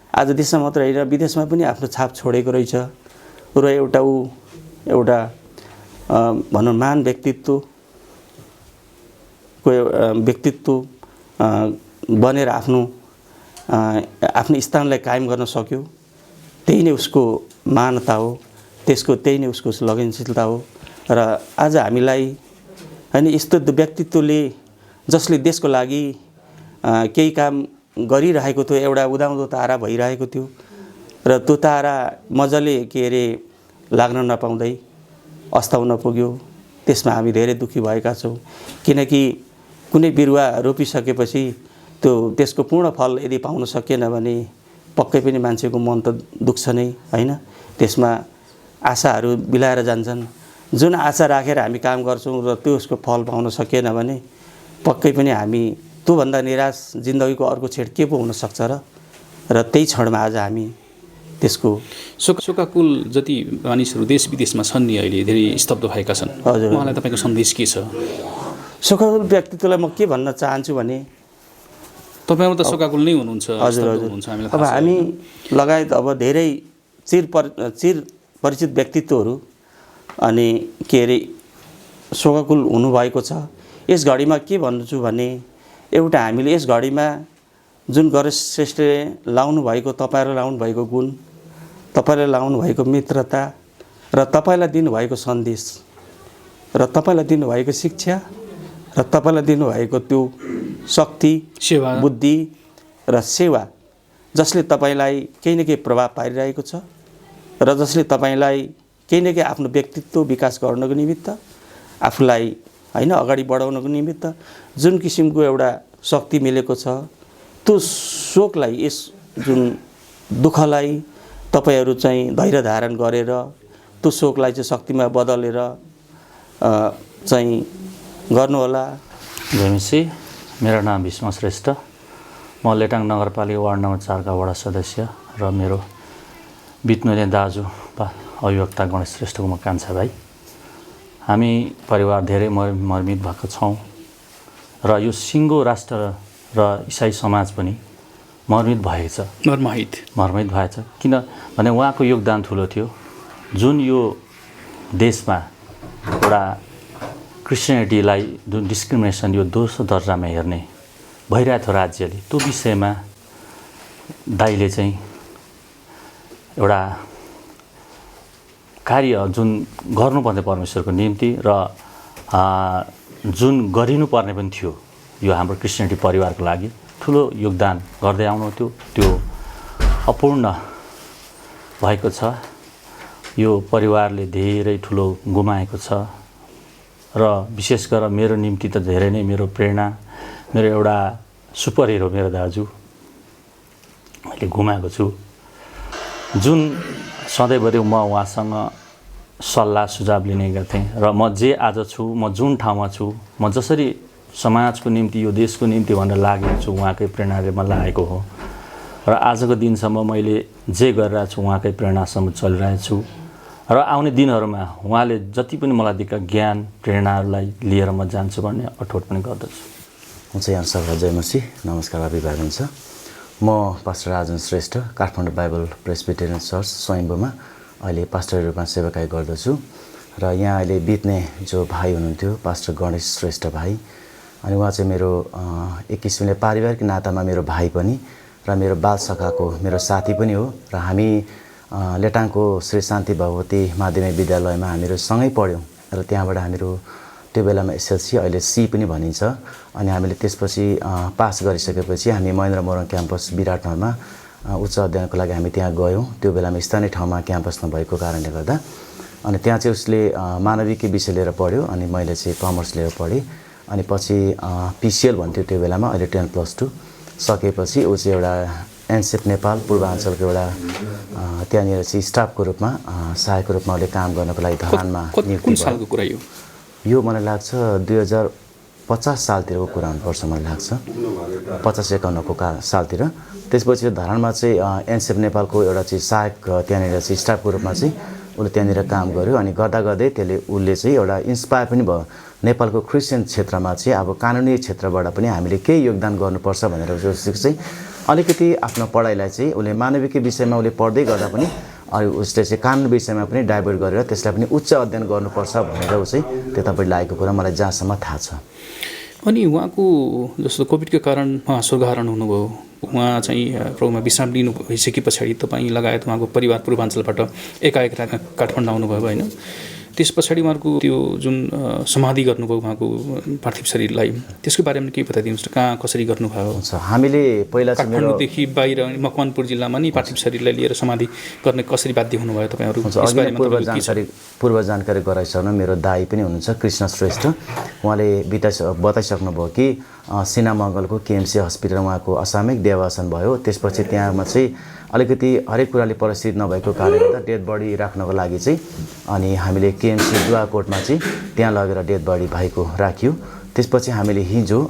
आज देशमा मात्र होइन विदेशमा पनि आफ्नो छाप छोडेको रहेछ र एउटा भनौँ महान व्यक्तित्व बनेर आफ्नो स्थानलाई कायम गर्न सक्यो। त्यही नै उसको महानता हो, त्यही नै उसको लगनशीलता हो र आज हामीलाई यस्तो व्यक्तित्वले जसले देशको लागि केही काम गरिरहेको थियो, एउटा उदाउँदो तारा भइरहेको थियो र त्यो तारा मजाले लाग्न नपाउँदै अस्ताउन पुग्यो। त्यसमा हामी धेरै दुःखी भएका छौँ किनकि कुनै बिरुवा रोपिसकेपछि त्यसको पूर्ण फल यदि पाउन सकिएन भने पक्कै पनि मान्छेको मन त दुख्छ नै होइन। त्यसमा आशाहरू बिलाएर जान्छन्। जुन आशा राखेर हामी काम गर्छौँ र त्यसको फल पाउन सकिएन भने पक्कै पनि हामी त्योभन्दा निराश जिन्दगीको अर्को छेड के पो हुनसक्छ र त्यही क्षणमा आज हामी त्यसको शोकाकुल जति मानिसहरू देश विदेशमा छन् नि अहिले धेरै स्तब्ध भएका छन्। हजुर उहाँलाई तपाईँको सन्देश के छ? शोकाकुल व्यक्तित्वलाई म के भन्न चाहन्छु भने तपाईँहरू त शोकाकुल नै हुनुहुन्छ। हजुर हजुर अब हामी लगायत अब धेरै चिर परिचित व्यक्तित्वहरू अनि शोकाकुल हुनुभएको छ। यस घडीमा के भन्छु भने एउटा हामीले यस घडीमा जुन गणेश श्रेष्ठले लाउनु भएको तपाईँलाई लाउनु भएको गुण, तपाईँलाई लाउनु भएको मित्रता र तपाईँलाई दिनुभएको सन्देश र तपाईँलाई दिनुभएको शिक्षा र तपाईँलाई दिनुभएको त्यो शक्ति, सेवा, बुद्धि र सेवा जसले तपाईँलाई केही न केही प्रभाव पारिरहेको छ र जसले तपाईँलाई केही न केही आफ्नो व्यक्तित्व विकास गर्नको निमित्त, आफूलाई होइन अगाडि बढाउनको निमित्त जुन किसिमको एउटा शक्ति मिलेको छ, त्यो शोकलाई, यस जुन दुःखलाई तपाईँहरू चाहिँ धैर्य धारण गरेर त्यो शोकलाई चाहिँ शक्तिमा बदलेर चाहिँ गर्नुहोला। जयमसी, मेरो नाम भीष्म श्रेष्ठ, म लेटाङ नगरपालिका वार्ड नम्बर 4 का वडा सदस्य र मेरो बित्नुहुने दाजु अभिवक्ता गणेश श्रेष्ठको म कान्छा भाइ। हामी परिवार धेरै मर्मित भएको छौँ र यो सिङ्गो राष्ट्र र इसाई समाज पनि मर्मित भएको छ, मर्मित भएछ। किनभने उहाँको योगदान ठुलो थियो। जुन यो देशमा एउटा क्रिस्चियनिटीलाई जुन डिस्क्रिमिनेसन, यो दोस्रो दर्जामा हेर्ने भइरहेको थियो राज्यले, त्यो विषयमा दाइले चाहिँ एउटा कार्य जुन गर्नुपर्ने परमेश्वरको निम्ति र जुन गरिनुपर्ने पनि थियो यो हाम्रो क्रिस्चियनिटी परिवारको लागि ठुलो योगदान गर्दै आउनुहुन्थ्यो। त्यो अपूर्ण भएको छ। यो परिवारले धेरै ठुलो गुमाएको छ र विशेष गरेर मेरो निम्ति त धेरै नै मेरो प्रेरणा, मेरो एउटा सुपर हिरो मेरो दाजु मैले गुमाएको छु। जुन सधैँभरि म उहाँसँग सल्लाह सुझाव लिने गर्थेँ र म जे आज छु, म जुन ठाउँमा छु, म जसरी समाजको निम्ति, यो देशको निम्ति भनेर लागेको छु, उहाँकै प्रेरणाले म लागेको हो र आजको दिनसम्म मैले जे गरिरहेको छु उहाँकै प्रेरणासम्म चलिरहेको छु र आउने दिनहरूमा उहाँले जति पनि मलाई दिएका ज्ञान प्रेरणाहरूलाई लिएर म जान्छु भन्ने अठोट पनि गर्दछु। हुन्छ, यहाँ सभा जयमसी, नमस्कार, अभिवादन छ। म pastor Rajan Shrestha, Kathmandu Bible Presbyterian church स्वयम्भूमा अहिले पास्टरको रूपमा सेवाकाई गर्दछु र यहाँ अहिले बित्ने जो भाइ हुनुहुन्थ्यो पास्टर गणेश श्रेष्ठ भाइ, अनि उहाँ चाहिँ मेरो एक किसिमले पारिवारिक नातामा मेरो भाइ पनि र मेरो बाल शाखाको मेरो साथी पनि हो र हामी लेटाङको श्री शान्ति भगवती माध्यमिक विद्यालयमा हामीहरू सँगै पढ्यौँ र त्यहाँबाट हामीहरू त्यो बेलामा एसएलसी, अहिले सी पनि भनिन्छ, अनि हामीले त्यसपछि पास गरिसकेपछि हामी महेन्द्र मोरङ क्याम्पस विराटनगरमा उच्च अध्ययनको लागि हामी त्यहाँ गयौँ। त्यो बेलामा स्थानीय ठाउँमा क्याम्पस नभएको कारणले गर्दा, अनि त्यहाँ चाहिँ उसले मानविकी विषय लिएर पढ्यो अनि मैले चाहिँ कमर्स लिएर पढेँ। अनि पछि पिसिएल भन्थ्यो त्यो बेलामा, अहिले 10+2 सकेपछि ऊ चाहिँ एउटा एनसेप नेपाल पूर्वाञ्चलको एउटा त्यहाँनिर चाहिँ स्टाफको रूपमा सहायकको रूपमा उसले काम गर्नको लागि धरानमा नियुक्ति भयो। यो मलाई लाग्छ 2050 सालतिरको कुरा हुनुपर्छ, मलाई लाग्छ 50-51 सालतिर। त्यसपछि धरानमा चाहिँ एनसेप नेपालको एउटा चाहिँ सहायक त्यहाँनिर चाहिँ स्टाफको रूपमा चाहिँ उसले त्यहाँनिर काम गर्यो। अनि गर्दा गर्दै उसले चाहिँ एउटा इन्सपायर पनि भयो नेपालको क्रिस्चियन क्षेत्रमा चाहिँ अब कानुनी क्षेत्रबाट पनि हामीले केही योगदान गर्नुपर्छ भनेर चाहिँ अलिकति आफ्नो पढाइलाई चाहिँ उसले मानविकी विषयमा उसले पढ्दै गर्दा पनि उसले चाहिँ कानुन विषयमा पनि डाइभर्ट गरेर त्यसलाई पनि उच्च अध्ययन गर्नुपर्छ भनेर ऊ चाहिँ त्यतापट्टि लागेको कुरा मलाई जहाँसम्म थाहा छ। अनि उहाँको जस्तो कोभिडको कारण उहाँ स्वर्गहरण हुनुभयो, उहाँ चाहिँ प्रभुमा विश्राम लिनु भइसके पछाडि तपाईँ लगायत उहाँको परिवार पूर्वाञ्चलबाट एकाएक काठमाडौँ आउनुभयो होइन। त्यस पछाडि उहाँको त्यो जुन समाधि गर्नुभयो उहाँको पार्थिव शरीरलाई, त्यसको बारेमा केही बताइदिनुहोस् न, कहाँ कसरी गर्नुभयो? हुन्छ, हामीले पहिला चाहिँ काठमाडौँदेखि बाहिर मकवानपुर जिल्लामा नि पार्थिव शरीरलाई लिएर समाधि गर्ने कसरी बाध्य हुनुभयो तपाईँहरू? पूर्व जानकारी गराइसक्नु मेरो दाइ पनि हुनुहुन्छ कृष्ण श्रेष्ठ, उहाँले बताइसक्नुभयो कि सिना मङ्गलको केएमसी हस्पिटल उहाँको असामयिक देहावसान भयो। त्यसपछि त्यहाँमा चाहिँ अलिकति हरेक कुराले परिस्थिति नभएको कारणले गर्दा डेड बडी राख्नको लागि चाहिँ अनि हामीले केएमसी दुवाकोटमा चाहिँ त्यहाँ लगेर डेड बडी भाइको राख्यो। त्यसपछि हामीले हिजो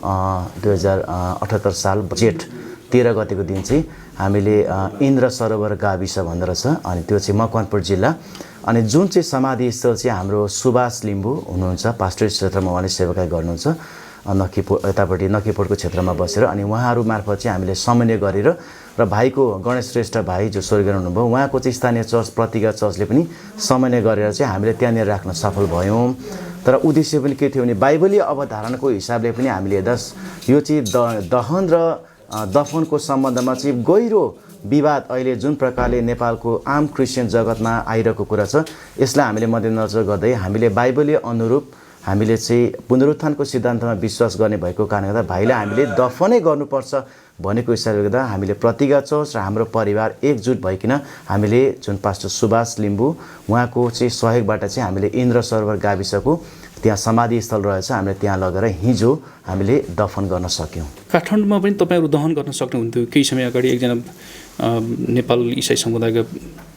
2078 साल जेठ 13 गतेको दिन चाहिँ हामीले इन्द्र सरोवर गाविस भन्दो रहेछ, अनि त्यो चाहिँ मकवानपुर जिल्ला, अनि जुन चाहिँ समाधि स्थल चाहिँ हाम्रो सुभाष लिम्बू हुनुहुन्छ, पास्टर क्षेत्रमा उहाँले सेवाकाई गर्नुहुन्छ यतापट्टि नकिपोटको क्षेत्रमा बसेर, अनि उहाँहरू मार्फत चाहिँ हामीले समन्वय गरेर र भाइको गणेश श्रेष्ठ भाइ जो स्वर्गीय हुनुभयो उहाँको चाहिँ स्थानीय चर्च प्रतिज्ञा चर्चले पनि समन्वय गरेर चाहिँ हामीले त्यहाँनिर राख्न सफल भयौँ। तर उद्देश्य पनि के थियो भने बाइबलीय अवधारणाको हिसाबले पनि हामीले यो चाहिँ दहन र दफनको सम्बन्धमा चाहिँ गहिरो विवाद अहिले जुन प्रकारले नेपालको आम क्रिस्चियन जगतमा आइरहेको कुरा छ, यसलाई हामीले मध्यनजर गर्दै हामीले बाइबलीय अनुरूप हामीले चाहिँ पुनरुत्थानको सिद्धान्तमा विश्वास गर्ने भएको कारणले गर्दा भाइलाई हामीले दफनै गर्नुपर्छ भनेको हिसाबले गर्दा हामीले प्रतिज्ञा चर्च र हाम्रो परिवार एकजुट भइकन हामीले जुन पास्टर सुभाष लिम्बू उहाँको चाहिँ सहयोगबाट चाहिँ हामीले इन्द्र सरोवर गाविसको त्यहाँ समाधि स्थल रहेछ, हामीले त्यहाँ लगेर हिजो हामीले दफन गर्न सक्यौँ। काठमाडौँमा पनि तपाईँहरू दहन गर्न सक्नुहुन्थ्यो। केही समय अगाडि एकजना नेपाल इसाई समुदायका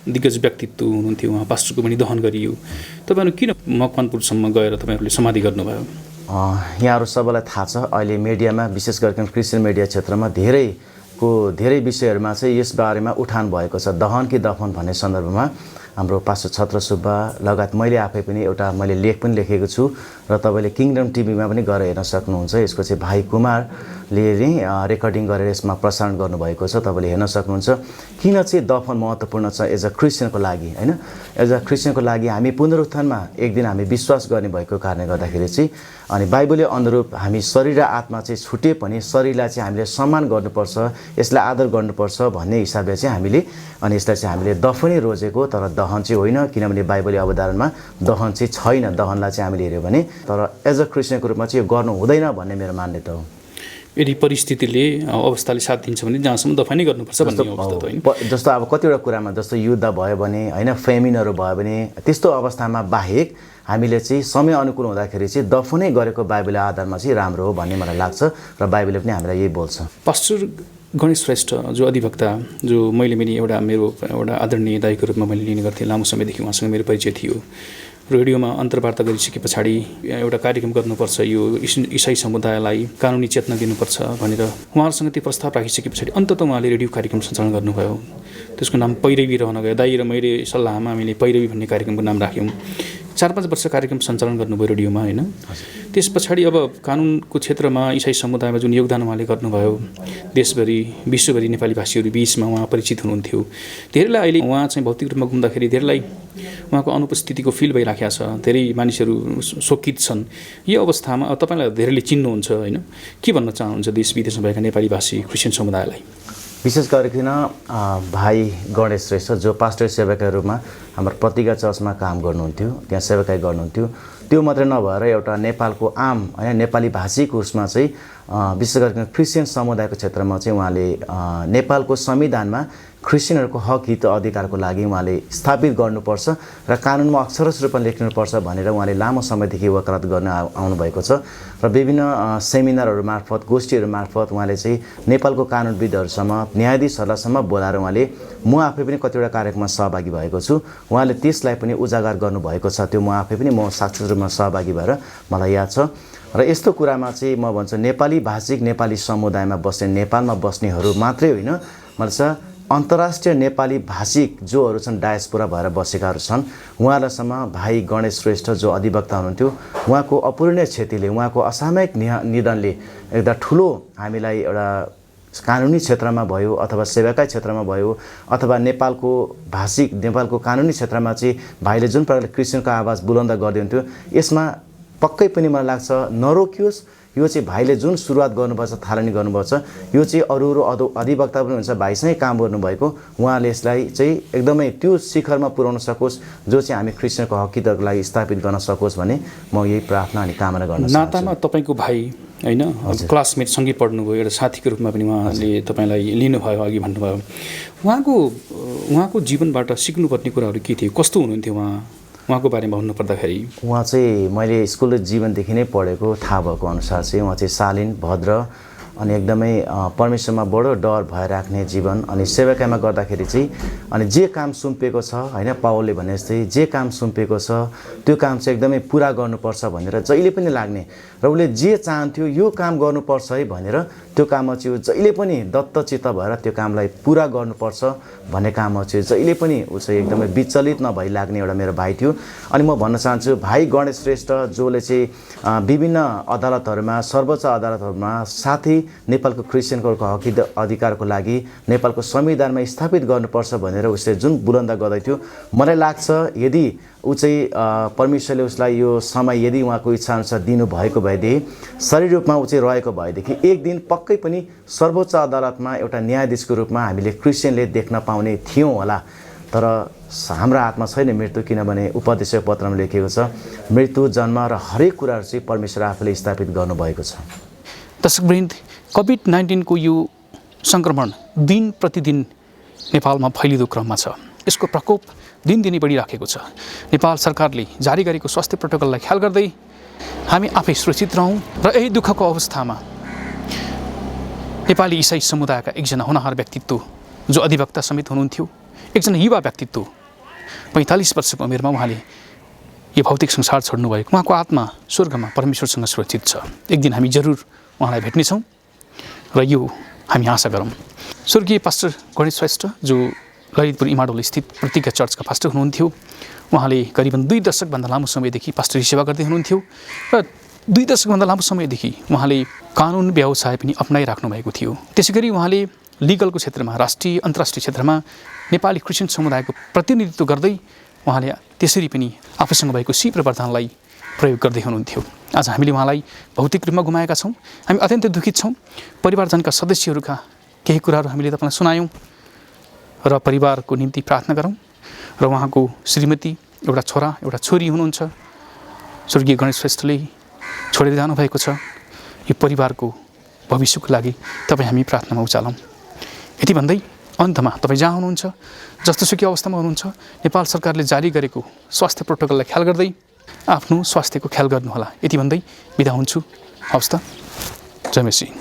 दिग्गज व्यक्तित्व हुनुहुन्थ्यो, उहाँ पास्टरको पनि दहन गरियो। तपाईँहरू किन मकवानपुरसम्म गएर तपाईँहरूले समाधि गर्नुभयो? यहाँहरू सबैलाई थाहा छ, अहिले मिडियामा विशेष गरिकन क्रिस्चियन मिडिया क्षेत्रमा धेरै विषयहरूमा चाहिँ यस बारेमा उठान भएको छ। दहन कि दफन भन्ने सन्दर्भमा हाम्रो पास्टर छत्र सुब्बा लगायत मैले आफै पनि मैले लेख पनि लेखेको छु र तपाईँले किङडम टिभीमा पनि गएर हेर्न सक्नुहुन्छ। यसको चाहिँ भाइ कुमारले रेकर्डिङ गरेर यसमा प्रसारण गर्नुभएको छ, तपाईँले हेर्न सक्नुहुन्छ। किन चाहिँ दफन महत्त्वपूर्ण छ एज अ क्रिस्चियनको लागि, होइन? एज अ क्रिस्चियनको लागि हामी पुनरुत्थानमा एक दिन हामी विश्वास गर्ने भएको कारणले गर्दाखेरि चाहिँ अनि बाइबलीय अनुरूप हामी शरीर र आत्मा चाहिँ छुटे पनि शरीरलाई चाहिँ हामीले सम्मान गर्नुपर्छ, यसलाई आदर गर्नुपर्छ भन्ने हिसाबले चाहिँ हामीले अनि यसलाई चाहिँ हामीले दफनै रोजेको, तर दहन चाहिँ होइन, किनभने बाइबलीय अवधारणमा दहन चाहिँ छैन। दहनलाई चाहिँ हामीले हेऱ्यो भने तर एज अ क्रिस्चियनको रूपमा चाहिँ यो गर्नु हुँदैन भन्ने मेरो मान्यता हो। यदि परिस्थितिले अवस्थाले साथ दिन्छ भने जहाँसम्म दफनै गर्नुपर्छ भन्ने अवस्था त होइन। जस्तो अब कतिवटा कुरामा जस्तो युद्ध भयो भने, होइन, फेमिनहरू भयो भने त्यस्तो अवस्थामा बाहेक हामीले चाहिँ समय अनुकूल हुँदाखेरि चाहिँ दफनै गरेको बाइबलीय आधारमा चाहिँ राम्रो हो भन्ने मलाई लाग्छ र बाइबलले पनि हामीलाई यही बोल्छ। पास्टर गणेश श्रेष्ठ जो अधिवक्ता, जो मैले मेरो आदरणीय दाइको रूपमा मैले लिने गर्थेँ, लामो समयदेखि उहाँसँग मेरो परिचय थियो। रेडियोमा अन्तर्वार्ता गरिसके पछाडि एउटा कार्यक्रम गर्नुपर्छ, यो इसाई समुदायलाई कानुनी चेतना दिनुपर्छ भनेर उहाँहरूसँग त्यो प्रस्ताव राखिसके पछाडि अन्ततः उहाँले रेडियो कार्यक्रम सञ्चालन गर्नुभयो। त्यसको नाम पैरवी रहन गयो। दाइ र मैले सल्लाहमा हामीले पैरवी भन्ने कार्यक्रमको नाम राख्यौँ। 4-5 वर्ष कार्यक्रम सञ्चालन गर्नुभयो रेडियोमा, होइन? त्यस पछाडि अब कानुनको क्षेत्रमा इसाई समुदायमा जुन योगदान उहाँले गर्नुभयो, देशभरि विश्वभरि नेपाली भाषीहरू बिचमा उहाँ परिचित हुनुहुन्थ्यो। धेरैलाई अहिले उहाँ चाहिँ भौतिक रूपमा घुम्दाखेरि धेरैलाई उहाँको अनुपस्थितिको फिल भइराखेको छ, धेरै मानिसहरू शोकित छन्। यो अवस्थामा अब तपाईँलाई धेरैले चिन्नुहुन्छ, होइन? के भन्न चाहनुहुन्छ देश विदेशमा भएका नेपाली भाषी क्रिस्चियन समुदायलाई? विशेष गरिकन भाइ गणेश श्रेष्ठ जो पास्टर सेवकका रूपमा हाम्रो प्रतिज्ञा चर्चमा काम गर्नुहुन्थ्यो, त्यहाँ सेवकाई गर्नुहुन्थ्यो। त्यो मात्रै नभएर एउटा नेपालको आम, होइन, नेपाली भाषीको उसमा चाहिँ विशेष गरिकन क्रिस्चियन समुदायको क्षेत्रमा चाहिँ उहाँले नेपालको संविधानमा क्रिस्चियनहरूको हक हित अधिकारको लागि उहाँले स्थापित गर्नुपर्छ र कानुनमा अक्षरश रूपमा लेख्नुपर्छ भनेर उहाँले लामो समयदेखि वकालत गर्न आउनुभएको छ र विभिन्न सेमिनारहरू मार्फत, गोष्ठीहरू मार्फत उहाँले चाहिँ नेपालको कानुनविदहरूसम्म, न्यायाधीशहरूसम्म बोलाएर उहाँले म आफै पनि कतिवटा कार्यक्रममा सहभागी भएको छु। उहाँले त्यसलाई पनि उजागर गर्नुभएको छ। त्यो म आफै पनि साक्षी रूपमा सहभागी भएर मलाई याद छ। र यस्तो कुरामा चाहिँ म भन्छु नेपाली भाषिक नेपाली समुदायमा बस्ने, नेपालमा बस्नेहरू मात्रै होइन, मतलब अन्तर्राष्ट्रिय नेपाली भाषिक जोहरू छन्, डायस्पोरा भएर बसेकाहरू छन्, उहाँहरूसम्म भाइ गणेश श्रेष्ठ जो अधिवक्ता हुनुहुन्थ्यो, उहाँको अपूरणीय क्षतिले, उहाँको असामयिक निधनले एउटा ठुलो हामीलाई एउटा कानुनी क्षेत्रमा भयो अथवा सेवाकाई क्षेत्रमा भयो अथवा नेपालको भाषिक, नेपालको कानुनी क्षेत्रमा चाहिँ भाइले जुन प्रकारले क्रिस्चियनको आवाज बुलन्द गर्दै हुन्थ्यो, यसमा पक्कै पनि मलाई लाग्छ नरोकियोस्। यो चाहिँ भाइले जुन सुरुवात गर्नुपर्छ, थालनी गर्नुपर्छ, यो चाहिँ अरू अधिवक्ता पनि हुन्छ, भाइसँगै काम गर्नुभएको, उहाँले यसलाई चाहिँ एकदमै त्यो शिखरमा पुर्याउन सकोस् जो चाहिँ हामी क्रिस्चियनको हकितहरूको लागि स्थापित गर्न सकोस् भन्ने म यही प्रार्थना अनि कामना गर्न चाहन्छु। नातामा तपाईँको भाइ, होइन, क्लासमेट सँगै पढ्नुभयो, एउटा साथीको रूपमा पनि उहाँले तपाईँलाई लिनुभयो, अघि भन्नुभयो। उहाँको जीवनबाट सिक्नुपर्ने कुराहरू के थियो, कस्तो हुनुहुन्थ्यो उहाँको बारेमा भन्नुपर्दाखेरि? उहाँ चाहिँ मैले स्कुल जीवनदेखि नै पढेको थाहा भएको अनुसार चाहिँ उहाँ चाहिँ शालीन, भद्र अनि एकदमै परमेश्वरमा बडो डर भएर राख्ने जीवन अनि सेवाकाईमा गर्दाखेरि चाहिँ अनि जे काम सुम्पेको छ, होइन, पावलले भने जस्तै जे काम सुम्पेको छ त्यो काम चाहिँ एकदमै पुरा गर्नुपर्छ भनेर जहिले पनि लाग्ने र उसले जे चाहन्थ्यो यो काम गर्नुपर्छ है भनेर त्यो काममा चाहिँ जहिले पनि दत्तचित्त भएर त्यो कामलाई पुरा गर्नुपर्छ भन्ने काममा चाहिँ जहिले पनि ऊ चाहिँ एकदमै विचलित नभई लाग्ने एउटा मेरो भाइ थियो। अनि म भन्न चाहन्छु भाइ गणेश श्रेष्ठ जोले चाहिँ विभिन्न अदालतहरूमा, सर्वोच्च अदालतहरूमा, साथै नेपालको क्रिस्चियनहरूको हक अधिकारको लागि नेपालको संविधानमा स्थापित गर्नुपर्छ भनेर उसले जुन बुलन्द गर्दै थियो, मलाई लाग्छ यदि ऊ चाहिँ परमेश्वरले उसलाई यो समय यदि उहाँको इच्छा अनुसार दिनुभएको भएदेखि शरीर रूपमा ऊ चाहिँ रहेको भएदेखि एक दिन पक्कै पनि सर्वोच्च अदालतमा एउटा न्यायाधीशको रूपमा हामीले क्रिस्चियनले देख्न पाउने थियौँ होला। तर हाम्रो हातमा छैन मृत्यु, किनभने उपदेश पत्रमा लेखिएको छ मृत्यु, जन्म र हरेक कुराहरू चाहिँ परमेश्वर आफूले स्थापित गर्नुभएको छ। दर्शकवृन्द, कोभिड-19 को यो सङ्क्रमण दिन प्रतिदिन नेपालमा फैलिँदो क्रममा छ। यसको प्रकोप दिनदिनै बढिराखेको छ। नेपाल सरकारले जारी गरेको स्वास्थ्य प्रोटोकललाई ख्याल गर्दै हामी आफै सुरक्षित रहौँ र यही दुःखको अवस्थामा नेपाली इसाई समुदायका एकजना होनहार व्यक्तित्व जो अधिवक्ता समेत हुनुहुन्थ्यो, एकजना युवा व्यक्तित्व, 45 वर्षको उमेरमा उहाँले यो भौतिक संसार छोड्नुभएको, उहाँको आत्मा स्वर्गमा परमेश्वरसँग सुरक्षित छ। एक दिन हामी जरुर उहाँलाई भेट्नेछौँ र यो हामी आशा गरौँ। स्वर्गीय पास्टर गणेश श्रेष्ठ जो ललितपुर इमाडोल स्थित प्रतिज्ञा चर्चका पास्टर हुनुहुन्थ्यो, उहाँले करिबन 2 दशकभन्दा लामो समयदेखि पास्टरी सेवा गर्दै हुनुहुन्थ्यो र 2 दशकभन्दा लामो समयदेखि उहाँले कानुन व्यवसाय पनि अपनाइराख्नु भएको थियो। त्यसै गरी उहाँले लिगलको क्षेत्रमा, राष्ट्रिय अन्तर्राष्ट्रिय क्षेत्रमा नेपाली क्रिस्चियन समुदायको प्रतिनिधित्व गर्दै उहाँले त्यसरी पनि आफूसँग भएको सिप र वरदानलाई प्रयोग गर्दै हुनुहुन्थ्यो। आज हामीले उहाँलाई भौतिक रूपमा गुमाएका छौँ। हामी अत्यन्तै दुखित छौँ। परिवारजनका सदस्यहरूका केही कुराहरू हामीले तपाईँलाई सुनायौँ र परिवारको निम्ति प्रार्थना गरौँ र उहाँको श्रीमती, एउटा छोरा, एउटा छोरी हुनुहुन्छ, स्वर्गीय गणेश श्रेष्ठले छोडेर जानुभएको छ। यो परिवारको भविष्यको लागि तपाईँ हामी प्रार्थनामा उचालौँ। यति भन्दै अन्तमा तपाईँ जहाँ हुनुहुन्छ, जस्तोसुकै अवस्थामा हुनुहुन्छ, नेपाल सरकारले जारी गरेको स्वास्थ्य प्रोटोकललाई ख्याल गर्दै आफ्नो स्वास्थ्यको ख्याल गर्नुहोला। यति भन्दै बिदा हुन्छु। हवस् त, जय मसी।